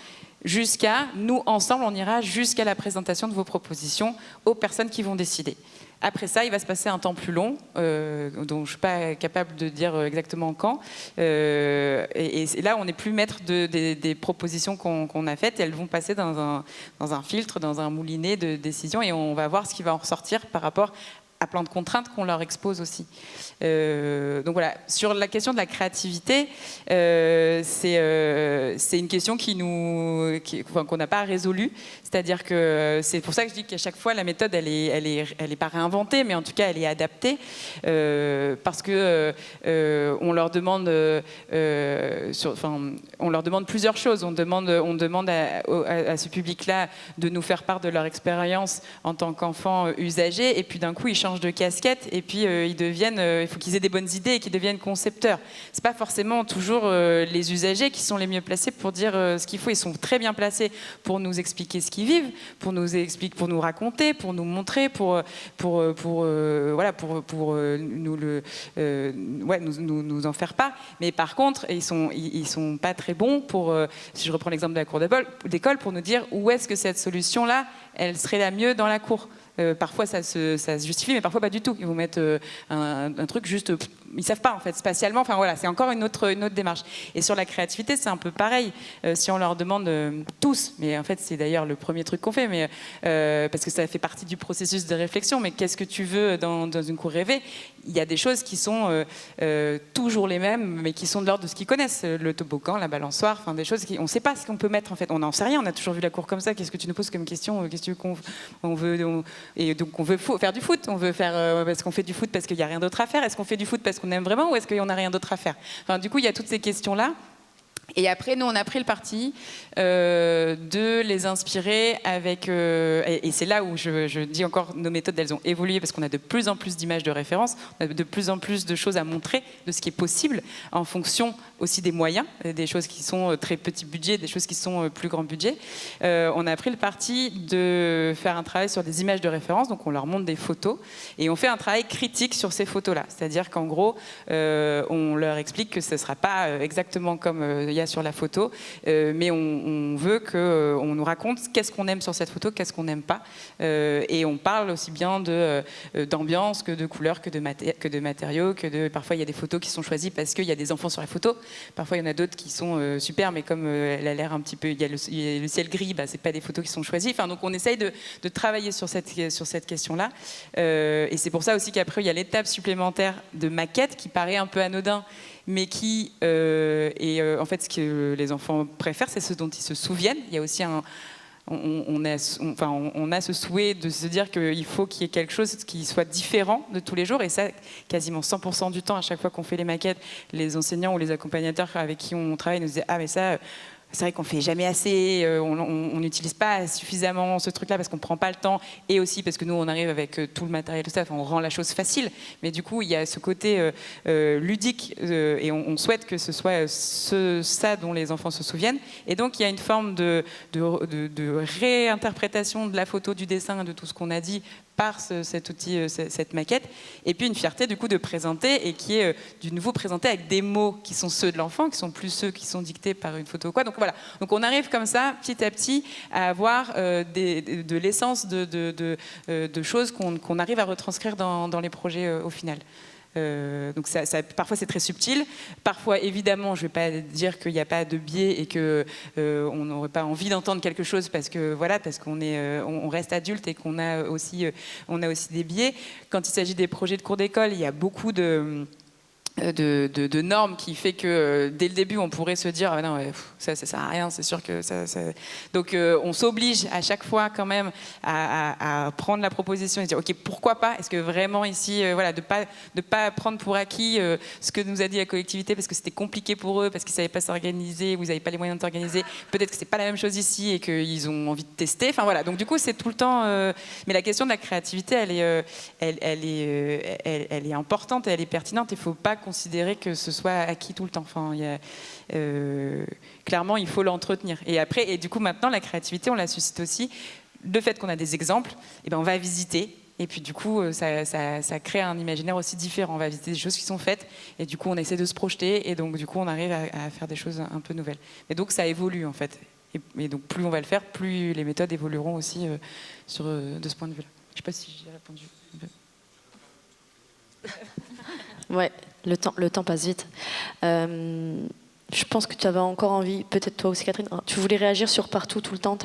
jusqu'à, nous, ensemble, on ira jusqu'à la présentation de vos propositions aux personnes qui vont décider. Après ça, il va se passer un temps plus long, dont je ne suis pas capable de dire exactement quand. Et là, on n'est plus maître des propositions qu'on a faites. Elles vont passer dans un filtre, dans un moulinet de décision, et on va voir ce qui va en ressortir par rapport à plein de contraintes qu'on leur expose aussi. Donc voilà, sur la question de la créativité, c'est une question qu'on n'a pas résolue. C'est-à-dire que c'est pour ça que je dis qu'à chaque fois, la méthode, elle est pas réinventée, mais en tout cas, elle est adaptée. Parce que on leur demande plusieurs choses. On demande à ce public-là de nous faire part de leur expérience en tant qu'enfants usagers, et puis d'un coup, ils changent de casquette, et puis il faut qu'ils aient des bonnes idées et qu'ils deviennent concepteurs. C'est pas forcément toujours les usagers qui sont les mieux placés pour dire ce qu'il faut. Ils sont très bien placés pour nous expliquer ce qu'ils vivent, pour nous raconter, pour nous montrer, pour nous en faire part. Mais par contre, ils sont pas très bons pour, si je reprends l'exemple de la cour d'école, pour nous dire où est-ce que cette solution-là, elle serait la mieux dans la cour. Parfois ça se justifie, mais parfois pas du tout. Ils vont mettre un truc juste, ils savent pas en fait spatialement. Enfin voilà, c'est encore une autre démarche. Et sur la créativité, c'est un peu pareil. Si on leur demande tous, mais en fait c'est d'ailleurs le premier truc qu'on fait, mais parce que ça fait partie du processus de réflexion. Mais qu'est-ce que tu veux dans une cour rêvée? Il y a des choses qui sont toujours les mêmes, mais qui sont de l'ordre de ce qu'ils connaissent. Le toboggan, la balançoire, enfin des choses on ne sait pas ce qu'on peut mettre en fait. On n'en sait rien. On a toujours vu la cour comme ça. Qu'est-ce que tu nous poses comme question? Qu'est-ce que tu veux qu'on veut? Et donc on veut faire du foot, on veut faire parce qu'on fait du foot parce qu'il n'y a rien d'autre à faire. Est-ce qu'on fait du foot parce qu'on aime vraiment, ou est-ce qu'on n'a rien d'autre à faire? Enfin, du coup, il y a toutes ces questions-là. Et après, nous, on a pris le parti de les inspirer avec... et c'est là où je dis encore, nos méthodes, elles ont évolué parce qu'on a de plus en plus d'images de référence, on a de plus en plus de choses à montrer, de ce qui est possible, en fonction aussi des moyens, des choses qui sont très petit budget, des choses qui sont plus grand budget. On a pris le parti de faire un travail sur des images de référence, donc on leur montre des photos, et on fait un travail critique sur ces photos-là. C'est-à-dire qu'en gros, on leur explique que ce ne sera pas exactement comme il y a sur la photo, mais on veut qu'on nous raconte qu'est-ce qu'on aime sur cette photo, qu'est-ce qu'on n'aime pas, et on parle aussi bien d'ambiance que de couleurs, que de matériaux, parfois il y a des photos qui sont choisies parce qu'il y a des enfants sur les photos, parfois il y en a d'autres qui sont super, mais comme elle a l'air un petit peu, il y a le ciel gris, c'est pas des photos qui sont choisies. Enfin, donc on essaye de travailler sur cette question-là, et c'est pour ça aussi qu'après il y a l'étape supplémentaire de maquette qui paraît un peu anodin, mais qui en fait ce que les enfants préfèrent, c'est ce dont ils se souviennent. Il y a aussi on a ce souhait de se dire qu'il faut qu'il y ait quelque chose qui soit différent de tous les jours, et ça, quasiment 100% du temps, à chaque fois qu'on fait les maquettes, les enseignants ou les accompagnateurs avec qui on travaille nous disaient « Ah mais ça... c'est vrai qu'on fait jamais assez, on n'utilise pas suffisamment ce truc-là parce qu'on prend pas le temps, et aussi parce que nous on arrive avec tout le matériel, tout ça, on rend la chose facile. Mais du coup il y a ce côté ludique, et on souhaite que ce soit ça dont les enfants se souviennent. Et donc il y a une forme de réinterprétation de la photo, du dessin, de tout ce qu'on a dit par cet outil, cette maquette, et puis une fierté du coup de présenter, et qui est du nouveau présenté avec des mots qui sont ceux de l'enfant, qui sont plus ceux qui sont dictés par une photo ou quoi. Donc voilà, donc on arrive comme ça petit à petit à avoir de l'essence de choses qu'on arrive à retranscrire dans les projets au final. Donc parfois c'est très subtil, parfois évidemment je ne vais pas dire qu'il n'y a pas de biais et qu'on n'aurait pas envie d'entendre quelque chose parce qu'on on reste adulte et qu'on a aussi des biais. Quand il s'agit des projets de cours d'école, il y a beaucoup de normes qui fait que dès le début on pourrait se dire ah non, ça sert à rien, c'est sûr que ça... Donc on s'oblige à chaque fois quand même à prendre la proposition et dire ok, pourquoi pas, est-ce que vraiment ici de pas prendre pour acquis ce que nous a dit la collectivité parce que c'était compliqué pour eux, parce qu'ils savaient pas s'organiser, vous n'avez pas les moyens de s'organiser, peut-être que c'est pas la même chose ici et qu'ils ont envie de tester, enfin voilà, donc du coup c'est tout le temps mais la question de la créativité elle est importante et elle est pertinente. Il faut pas considérer que ce soit acquis tout le temps. Enfin, clairement, il faut l'entretenir. Et du coup, maintenant, la créativité, on la suscite aussi. Le fait qu'on a des exemples, et on va visiter. Et puis, du coup, ça crée un imaginaire aussi différent. On va visiter des choses qui sont faites. Et du coup, on essaie de se projeter. Et donc, du coup, on arrive à faire des choses un peu nouvelles. Et donc, ça évolue, en fait. Et donc plus on va le faire, plus les méthodes évolueront aussi de ce point de vue-là. Je ne sais pas si j'ai répondu. Ouais, le temps passe vite. Je pense que tu avais encore envie, peut-être toi aussi Catherine, tu voulais réagir sur partout tout le temps.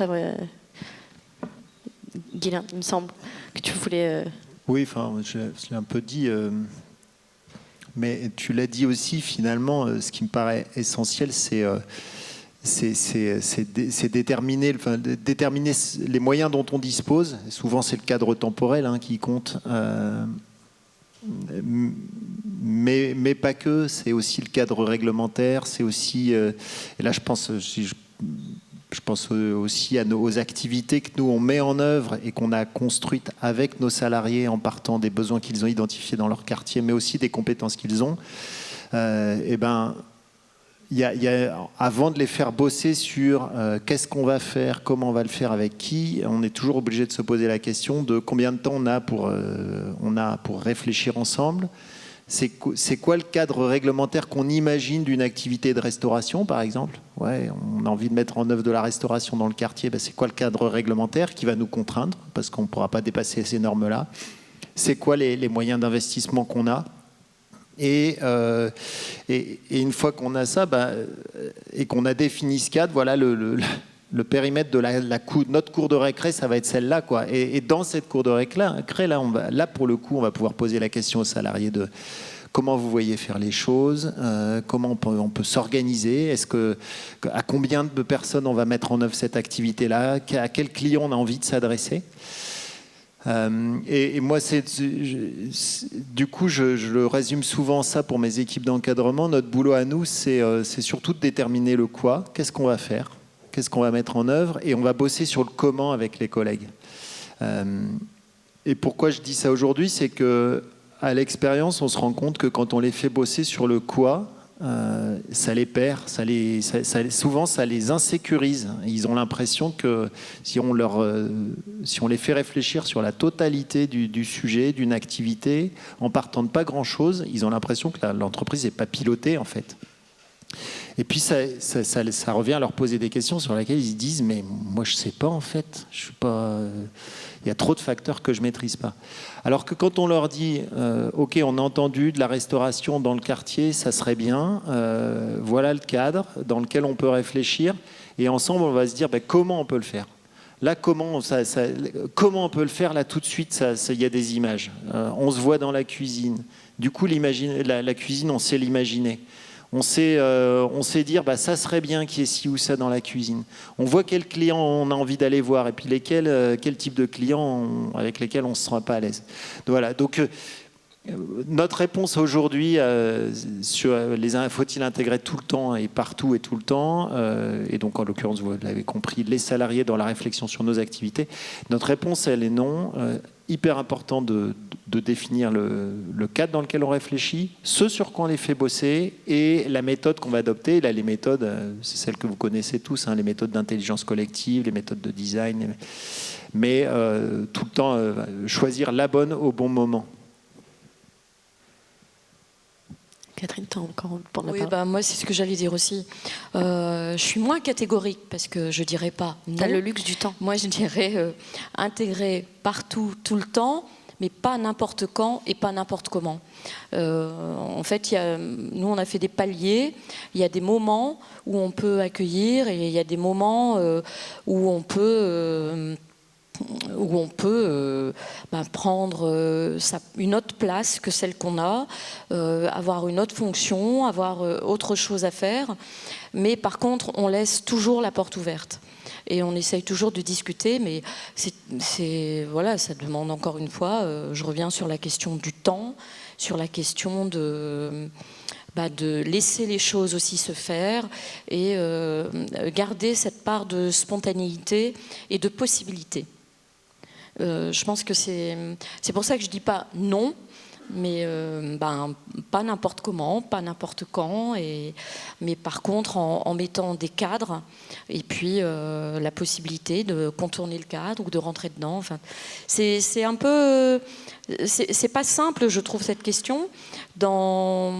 Guylain, il me semble que tu voulais... Oui, enfin, je l'ai un peu dit, mais tu l'as dit aussi, finalement, ce qui me paraît essentiel, c'est déterminer les moyens dont on dispose. Souvent, c'est le cadre temporel qui compte. Mais pas que, c'est aussi le cadre réglementaire, c'est aussi, et là je pense aussi aux activités que nous on met en œuvre et qu'on a construites avec nos salariés en partant des besoins qu'ils ont identifiés dans leur quartier, mais aussi des compétences qu'ils ont. Avant de les faire bosser sur qu'est-ce qu'on va faire, comment on va le faire, avec qui, on est toujours obligé de se poser la question de combien de temps on a pour réfléchir ensemble. C'est quoi le cadre réglementaire qu'on imagine d'une activité de restauration, par exemple? Ouais, on a envie de mettre en œuvre de la restauration dans le quartier. C'est quoi le cadre réglementaire qui va nous contraindre? Parce qu'on ne pourra pas dépasser ces normes-là. C'est quoi les moyens d'investissement qu'on a? Et une fois qu'on a ça, et qu'on a défini ce cadre, voilà le périmètre de notre cour de récré, ça va être celle-là, quoi. Et dans cette cour de récré, là pour le coup, on va pouvoir poser la question aux salariés de comment vous voyez faire les choses, comment on peut s'organiser, à combien de personnes on va mettre en œuvre cette activité-là, à quel client on a envie de s'adresser. Et moi, du coup, je le résume souvent ça pour mes équipes d'encadrement. Notre boulot à nous, c'est surtout de déterminer le quoi, qu'est-ce qu'on va faire, qu'est-ce qu'on va mettre en œuvre, et on va bosser sur le comment avec les collègues. Et pourquoi je dis ça aujourd'hui, c'est que à l'expérience, on se rend compte que quand on les fait bosser sur le quoi, ça les perd, souvent ça les insécurise. Ils ont l'impression que si on les fait réfléchir sur la totalité du sujet, d'une activité, en partant de pas grand-chose, ils ont l'impression que l'entreprise n'est pas pilotée en fait. Et puis ça revient à leur poser des questions sur lesquelles ils se disent mais moi je sais pas en fait, je suis pas... Il y a trop de facteurs que je ne maîtrise pas. Alors que quand on leur dit ok, on a entendu de la restauration dans le quartier, ça serait bien, voilà le cadre dans lequel on peut réfléchir, et ensemble on va se dire comment on peut le faire. Là, comment on peut le faire là tout de suite, il y a des images. On se voit dans la cuisine. Du coup, la cuisine, on sait l'imaginer. On sait dire ça serait bien qu'il y ait ci ou ça dans la cuisine. On voit quels clients on a envie d'aller voir et puis quel type de clients avec lesquels on ne se sent pas à l'aise. Voilà, donc notre réponse aujourd'hui sur faut-il intégrer tout le temps et partout et tout le temps, et donc en l'occurrence vous l'avez compris, les salariés dans la réflexion sur nos activités, notre réponse elle est non. Hyper important de définir le cadre dans lequel on réfléchit, ce sur quoi on les fait bosser et la méthode qu'on va adopter. Là, les méthodes, c'est celles que vous connaissez tous, les méthodes d'intelligence collective, les méthodes de design, mais tout le temps choisir la bonne au bon moment. Catherine, tu as encore pour la Oui, parole. moi, c'est ce que j'allais dire aussi. Je suis moins catégorique parce que je dirais pas non. Tu as le luxe du temps. Moi, je dirais intégrer partout, tout le temps, mais pas n'importe quand et pas n'importe comment. En fait, nous, on a fait des paliers. Il y a des moments où on peut accueillir et il y a des moments où on peut... prendre une autre place que celle qu'on a, avoir une autre fonction, avoir autre chose à faire. Mais par contre, on laisse toujours la porte ouverte. Et on essaye toujours de discuter, mais voilà, ça demande encore une fois, je reviens sur la question du temps, sur la question de laisser les choses aussi se faire et garder cette part de spontanéité et de possibilité. Je pense que c'est pour ça que je ne dis pas non, mais pas n'importe comment, pas n'importe quand, mais par contre en mettant des cadres et puis la possibilité de contourner le cadre ou de rentrer dedans. Enfin, c'est un peu... C'est pas simple, je trouve, cette question, dans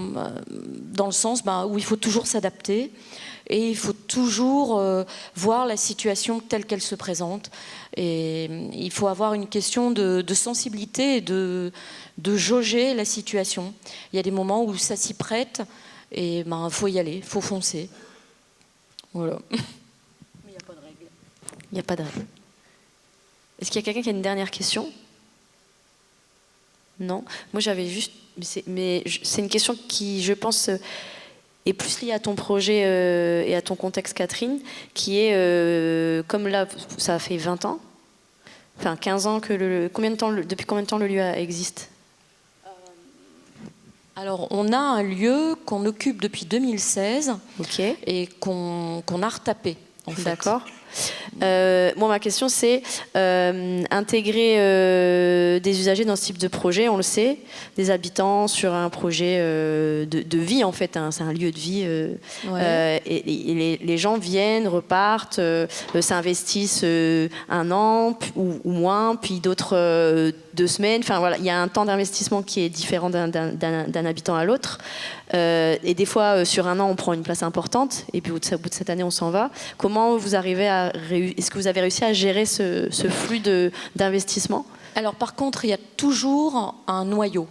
le sens où il faut toujours s'adapter. Et il faut toujours voir la situation telle qu'elle se présente. Et il faut avoir une question de sensibilité et de jauger la situation. Il y a des moments où ça s'y prête et ben faut y aller, faut foncer. Voilà. Mais il n'y a pas de règle. Il n'y a pas de règle. Est-ce qu'il y a quelqu'un qui a une dernière question? Non. Moi, j'avais juste... Mais c'est une question qui, je pense, est plus liée à ton projet et à ton contexte, Catherine, qui est, comme là, ça fait 20 ans, enfin 15 ans, depuis combien de temps le lieu existe? Alors, on a un lieu qu'on occupe depuis 2016 Okay. et qu'on a retapé. D'accord. Moi, ma question, c'est intégrer des usagers dans ce type de projet, on le sait, des habitants sur un projet de vie, en fait, hein, c'est un lieu de vie. Et les gens viennent, repartent, s'investissent un an ou moins, puis d'autres 2 semaines. Enfin, voilà, il y a un temps d'investissement qui est différent d'un habitant à l'autre. Et des fois, sur un an, on prend une place importante, et puis au bout de cette année, on s'en va. Comment vous arrivez à est-ce que vous avez réussi à gérer ce flux d'investissement? Alors, par contre, il y a toujours un noyau.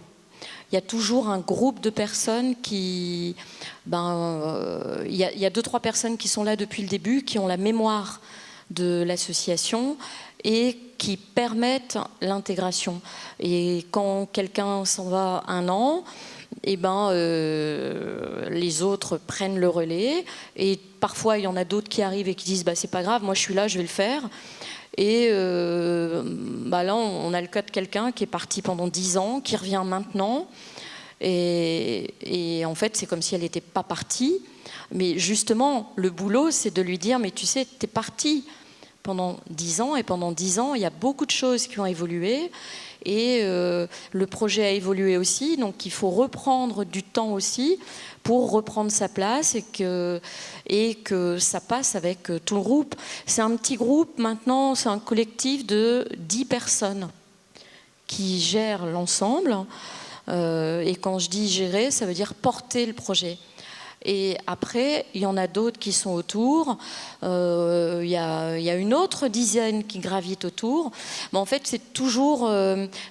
Il y a toujours un groupe de personnes qui... il y a 2-3 personnes qui sont là depuis le début, qui ont la mémoire de l'association et qui permettent l'intégration. Et quand quelqu'un s'en va 1 an, eh ben, les autres prennent le relais. Et parfois, il y en a d'autres qui arrivent et qui disent c'est pas grave, moi je suis là, je vais le faire. Et là, on a le cas de quelqu'un qui est parti pendant 10 ans, qui revient maintenant. Et en fait, c'est comme si elle n'était pas partie. Mais justement, le boulot, c'est de lui dire, mais tu sais, t'es parti pendant 10 ans, et pendant 10 ans, il y a beaucoup de choses qui ont évolué. Et le projet a évolué aussi, donc il faut reprendre du temps aussi pour reprendre sa place et que ça passe avec tout le groupe. C'est un petit groupe maintenant, c'est un collectif de 10 personnes qui gèrent l'ensemble. Et quand je dis gérer, ça veut dire porter le projet. Et après, il y en a d'autres qui sont autour. Il y a une autre dizaine qui gravite autour. Mais en fait, c'est toujours,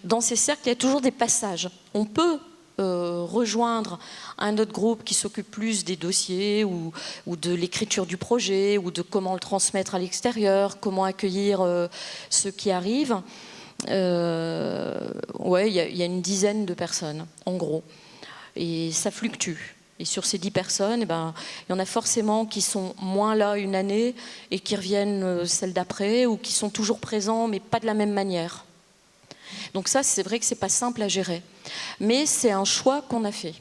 dans ces cercles, il y a toujours des passages. On peut rejoindre un autre groupe qui s'occupe plus des dossiers ou de l'écriture du projet ou de comment le transmettre à l'extérieur, comment accueillir ceux qui arrivent. Il y a une dizaine de personnes, en gros. Et ça fluctue. Et sur ces 10 personnes, il y en a forcément qui sont moins là une année et qui reviennent celle d'après, ou qui sont toujours présents, mais pas de la même manière. Donc ça, c'est vrai que c'est pas simple à gérer. Mais c'est un choix qu'on a fait.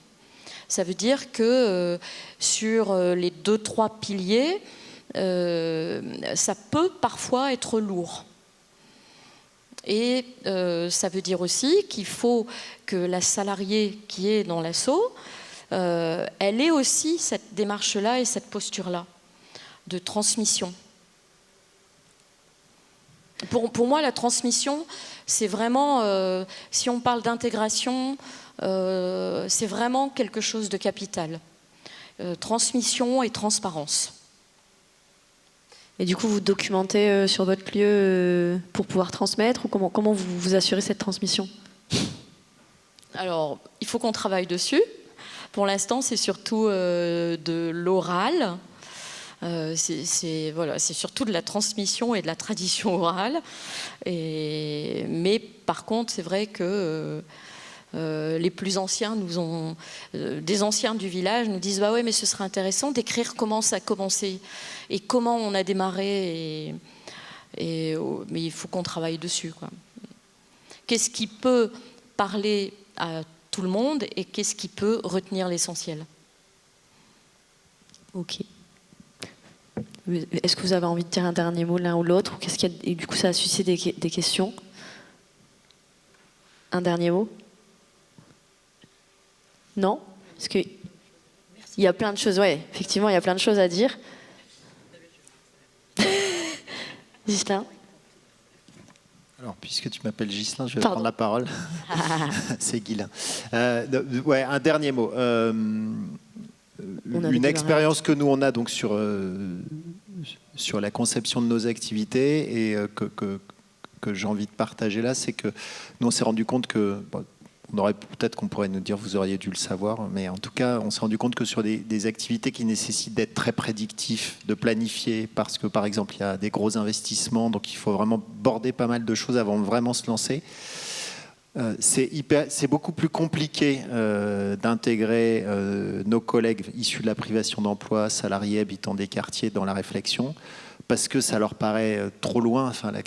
Ça veut dire que sur les 2-3 piliers, ça peut parfois être lourd. Et ça veut dire aussi qu'il faut que la salariée qui est dans l'asso, elle ait aussi cette démarche-là et cette posture-là de transmission. Pour moi, la transmission, c'est vraiment, si on parle d'intégration, c'est vraiment quelque chose de capital. Transmission et transparence. Et du coup, vous documentez sur votre lieu pour pouvoir transmettre, ou comment vous assurez cette transmission? Alors, il faut qu'on travaille dessus. Pour l'instant, c'est surtout de l'oral. C'est surtout de la transmission et de la tradition orale. Mais par contre, c'est vrai que les plus anciens des anciens du village nous disent ouais, mais ce serait intéressant d'écrire comment ça a commencé et comment on a démarré. Mais il faut qu'on travaille dessus, quoi. Qu'est-ce qui peut parler à tout le monde et qu'est-ce qui peut retenir l'essentiel? Ok. Est-ce que vous avez envie de dire un dernier mot l'un ou l'autre, ou et du coup ça a suscité des questions? Un dernier mot? Non? Parce que il y a plein de choses, ouais, effectivement, il y a plein de choses à dire. Ghislain? Alors, puisque tu m'appelles Ghislain, je vais prendre la parole. C'est Guilain. Un dernier mot. une expérience que nous on a donc sur la conception de nos activités et que j'ai envie de partager là, c'est que nous on s'est rendu compte que peut-être qu'on pourrait nous dire vous auriez dû le savoir, mais en tout cas on s'est rendu compte que sur des activités qui nécessitent d'être très prédictifs, de planifier, parce que par exemple il y a des gros investissements, donc il faut vraiment border pas mal de choses avant de vraiment se lancer. C'est beaucoup plus compliqué d'intégrer nos collègues issus de la privation d'emploi, salariés habitant des quartiers dans la réflexion, parce que ça leur paraît trop loin. Enfin, là,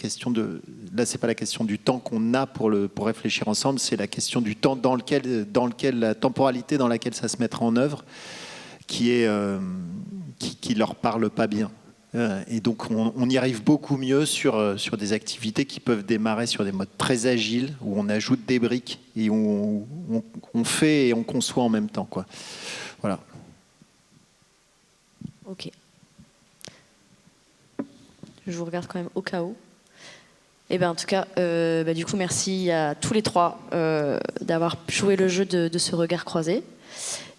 c'est pas la question du temps qu'on a pour réfléchir ensemble, c'est la question du temps dans lequel la temporalité dans laquelle ça se mettra en œuvre, qui leur parle pas bien. Et donc on y arrive beaucoup mieux sur des activités qui peuvent démarrer sur des modes très agiles, où on ajoute des briques et on fait et on conçoit en même temps, quoi. Voilà. Ok. Je vous regarde quand même au cas où. Et ben, en tout cas, du coup, merci à tous les trois d'avoir joué le jeu de ce regard croisé.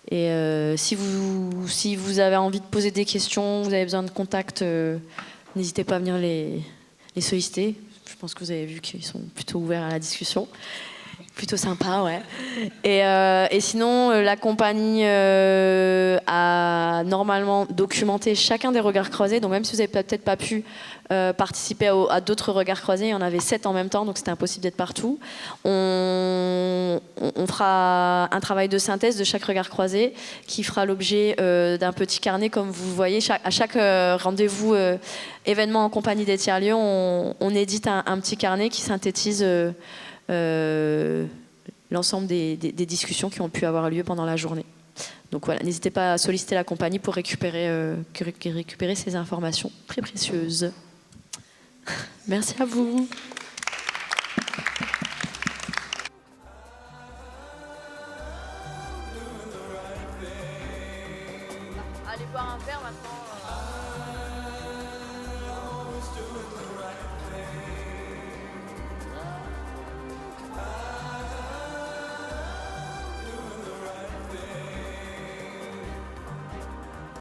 Et si vous avez envie de poser des questions, vous avez besoin de contact, n'hésitez pas à venir les solliciter. Je pense que vous avez vu qu'ils sont plutôt ouverts à la discussion. Plutôt sympa, ouais. Et sinon, la compagnie a normalement documenté chacun des regards croisés. Donc même si vous n'avez peut-être pas pu participer à d'autres regards croisés, il y en avait 7 en même temps, donc c'était impossible d'être partout. On fera un travail de synthèse de chaque regard croisé qui fera l'objet d'un petit carnet, comme vous voyez. À chaque rendez-vous événement en compagnie des tiers-lieux, on édite un petit carnet qui synthétise l'ensemble des discussions qui ont pu avoir lieu pendant la journée. Donc voilà, n'hésitez pas à solliciter la compagnie pour récupérer ces informations très précieuses. Merci à vous.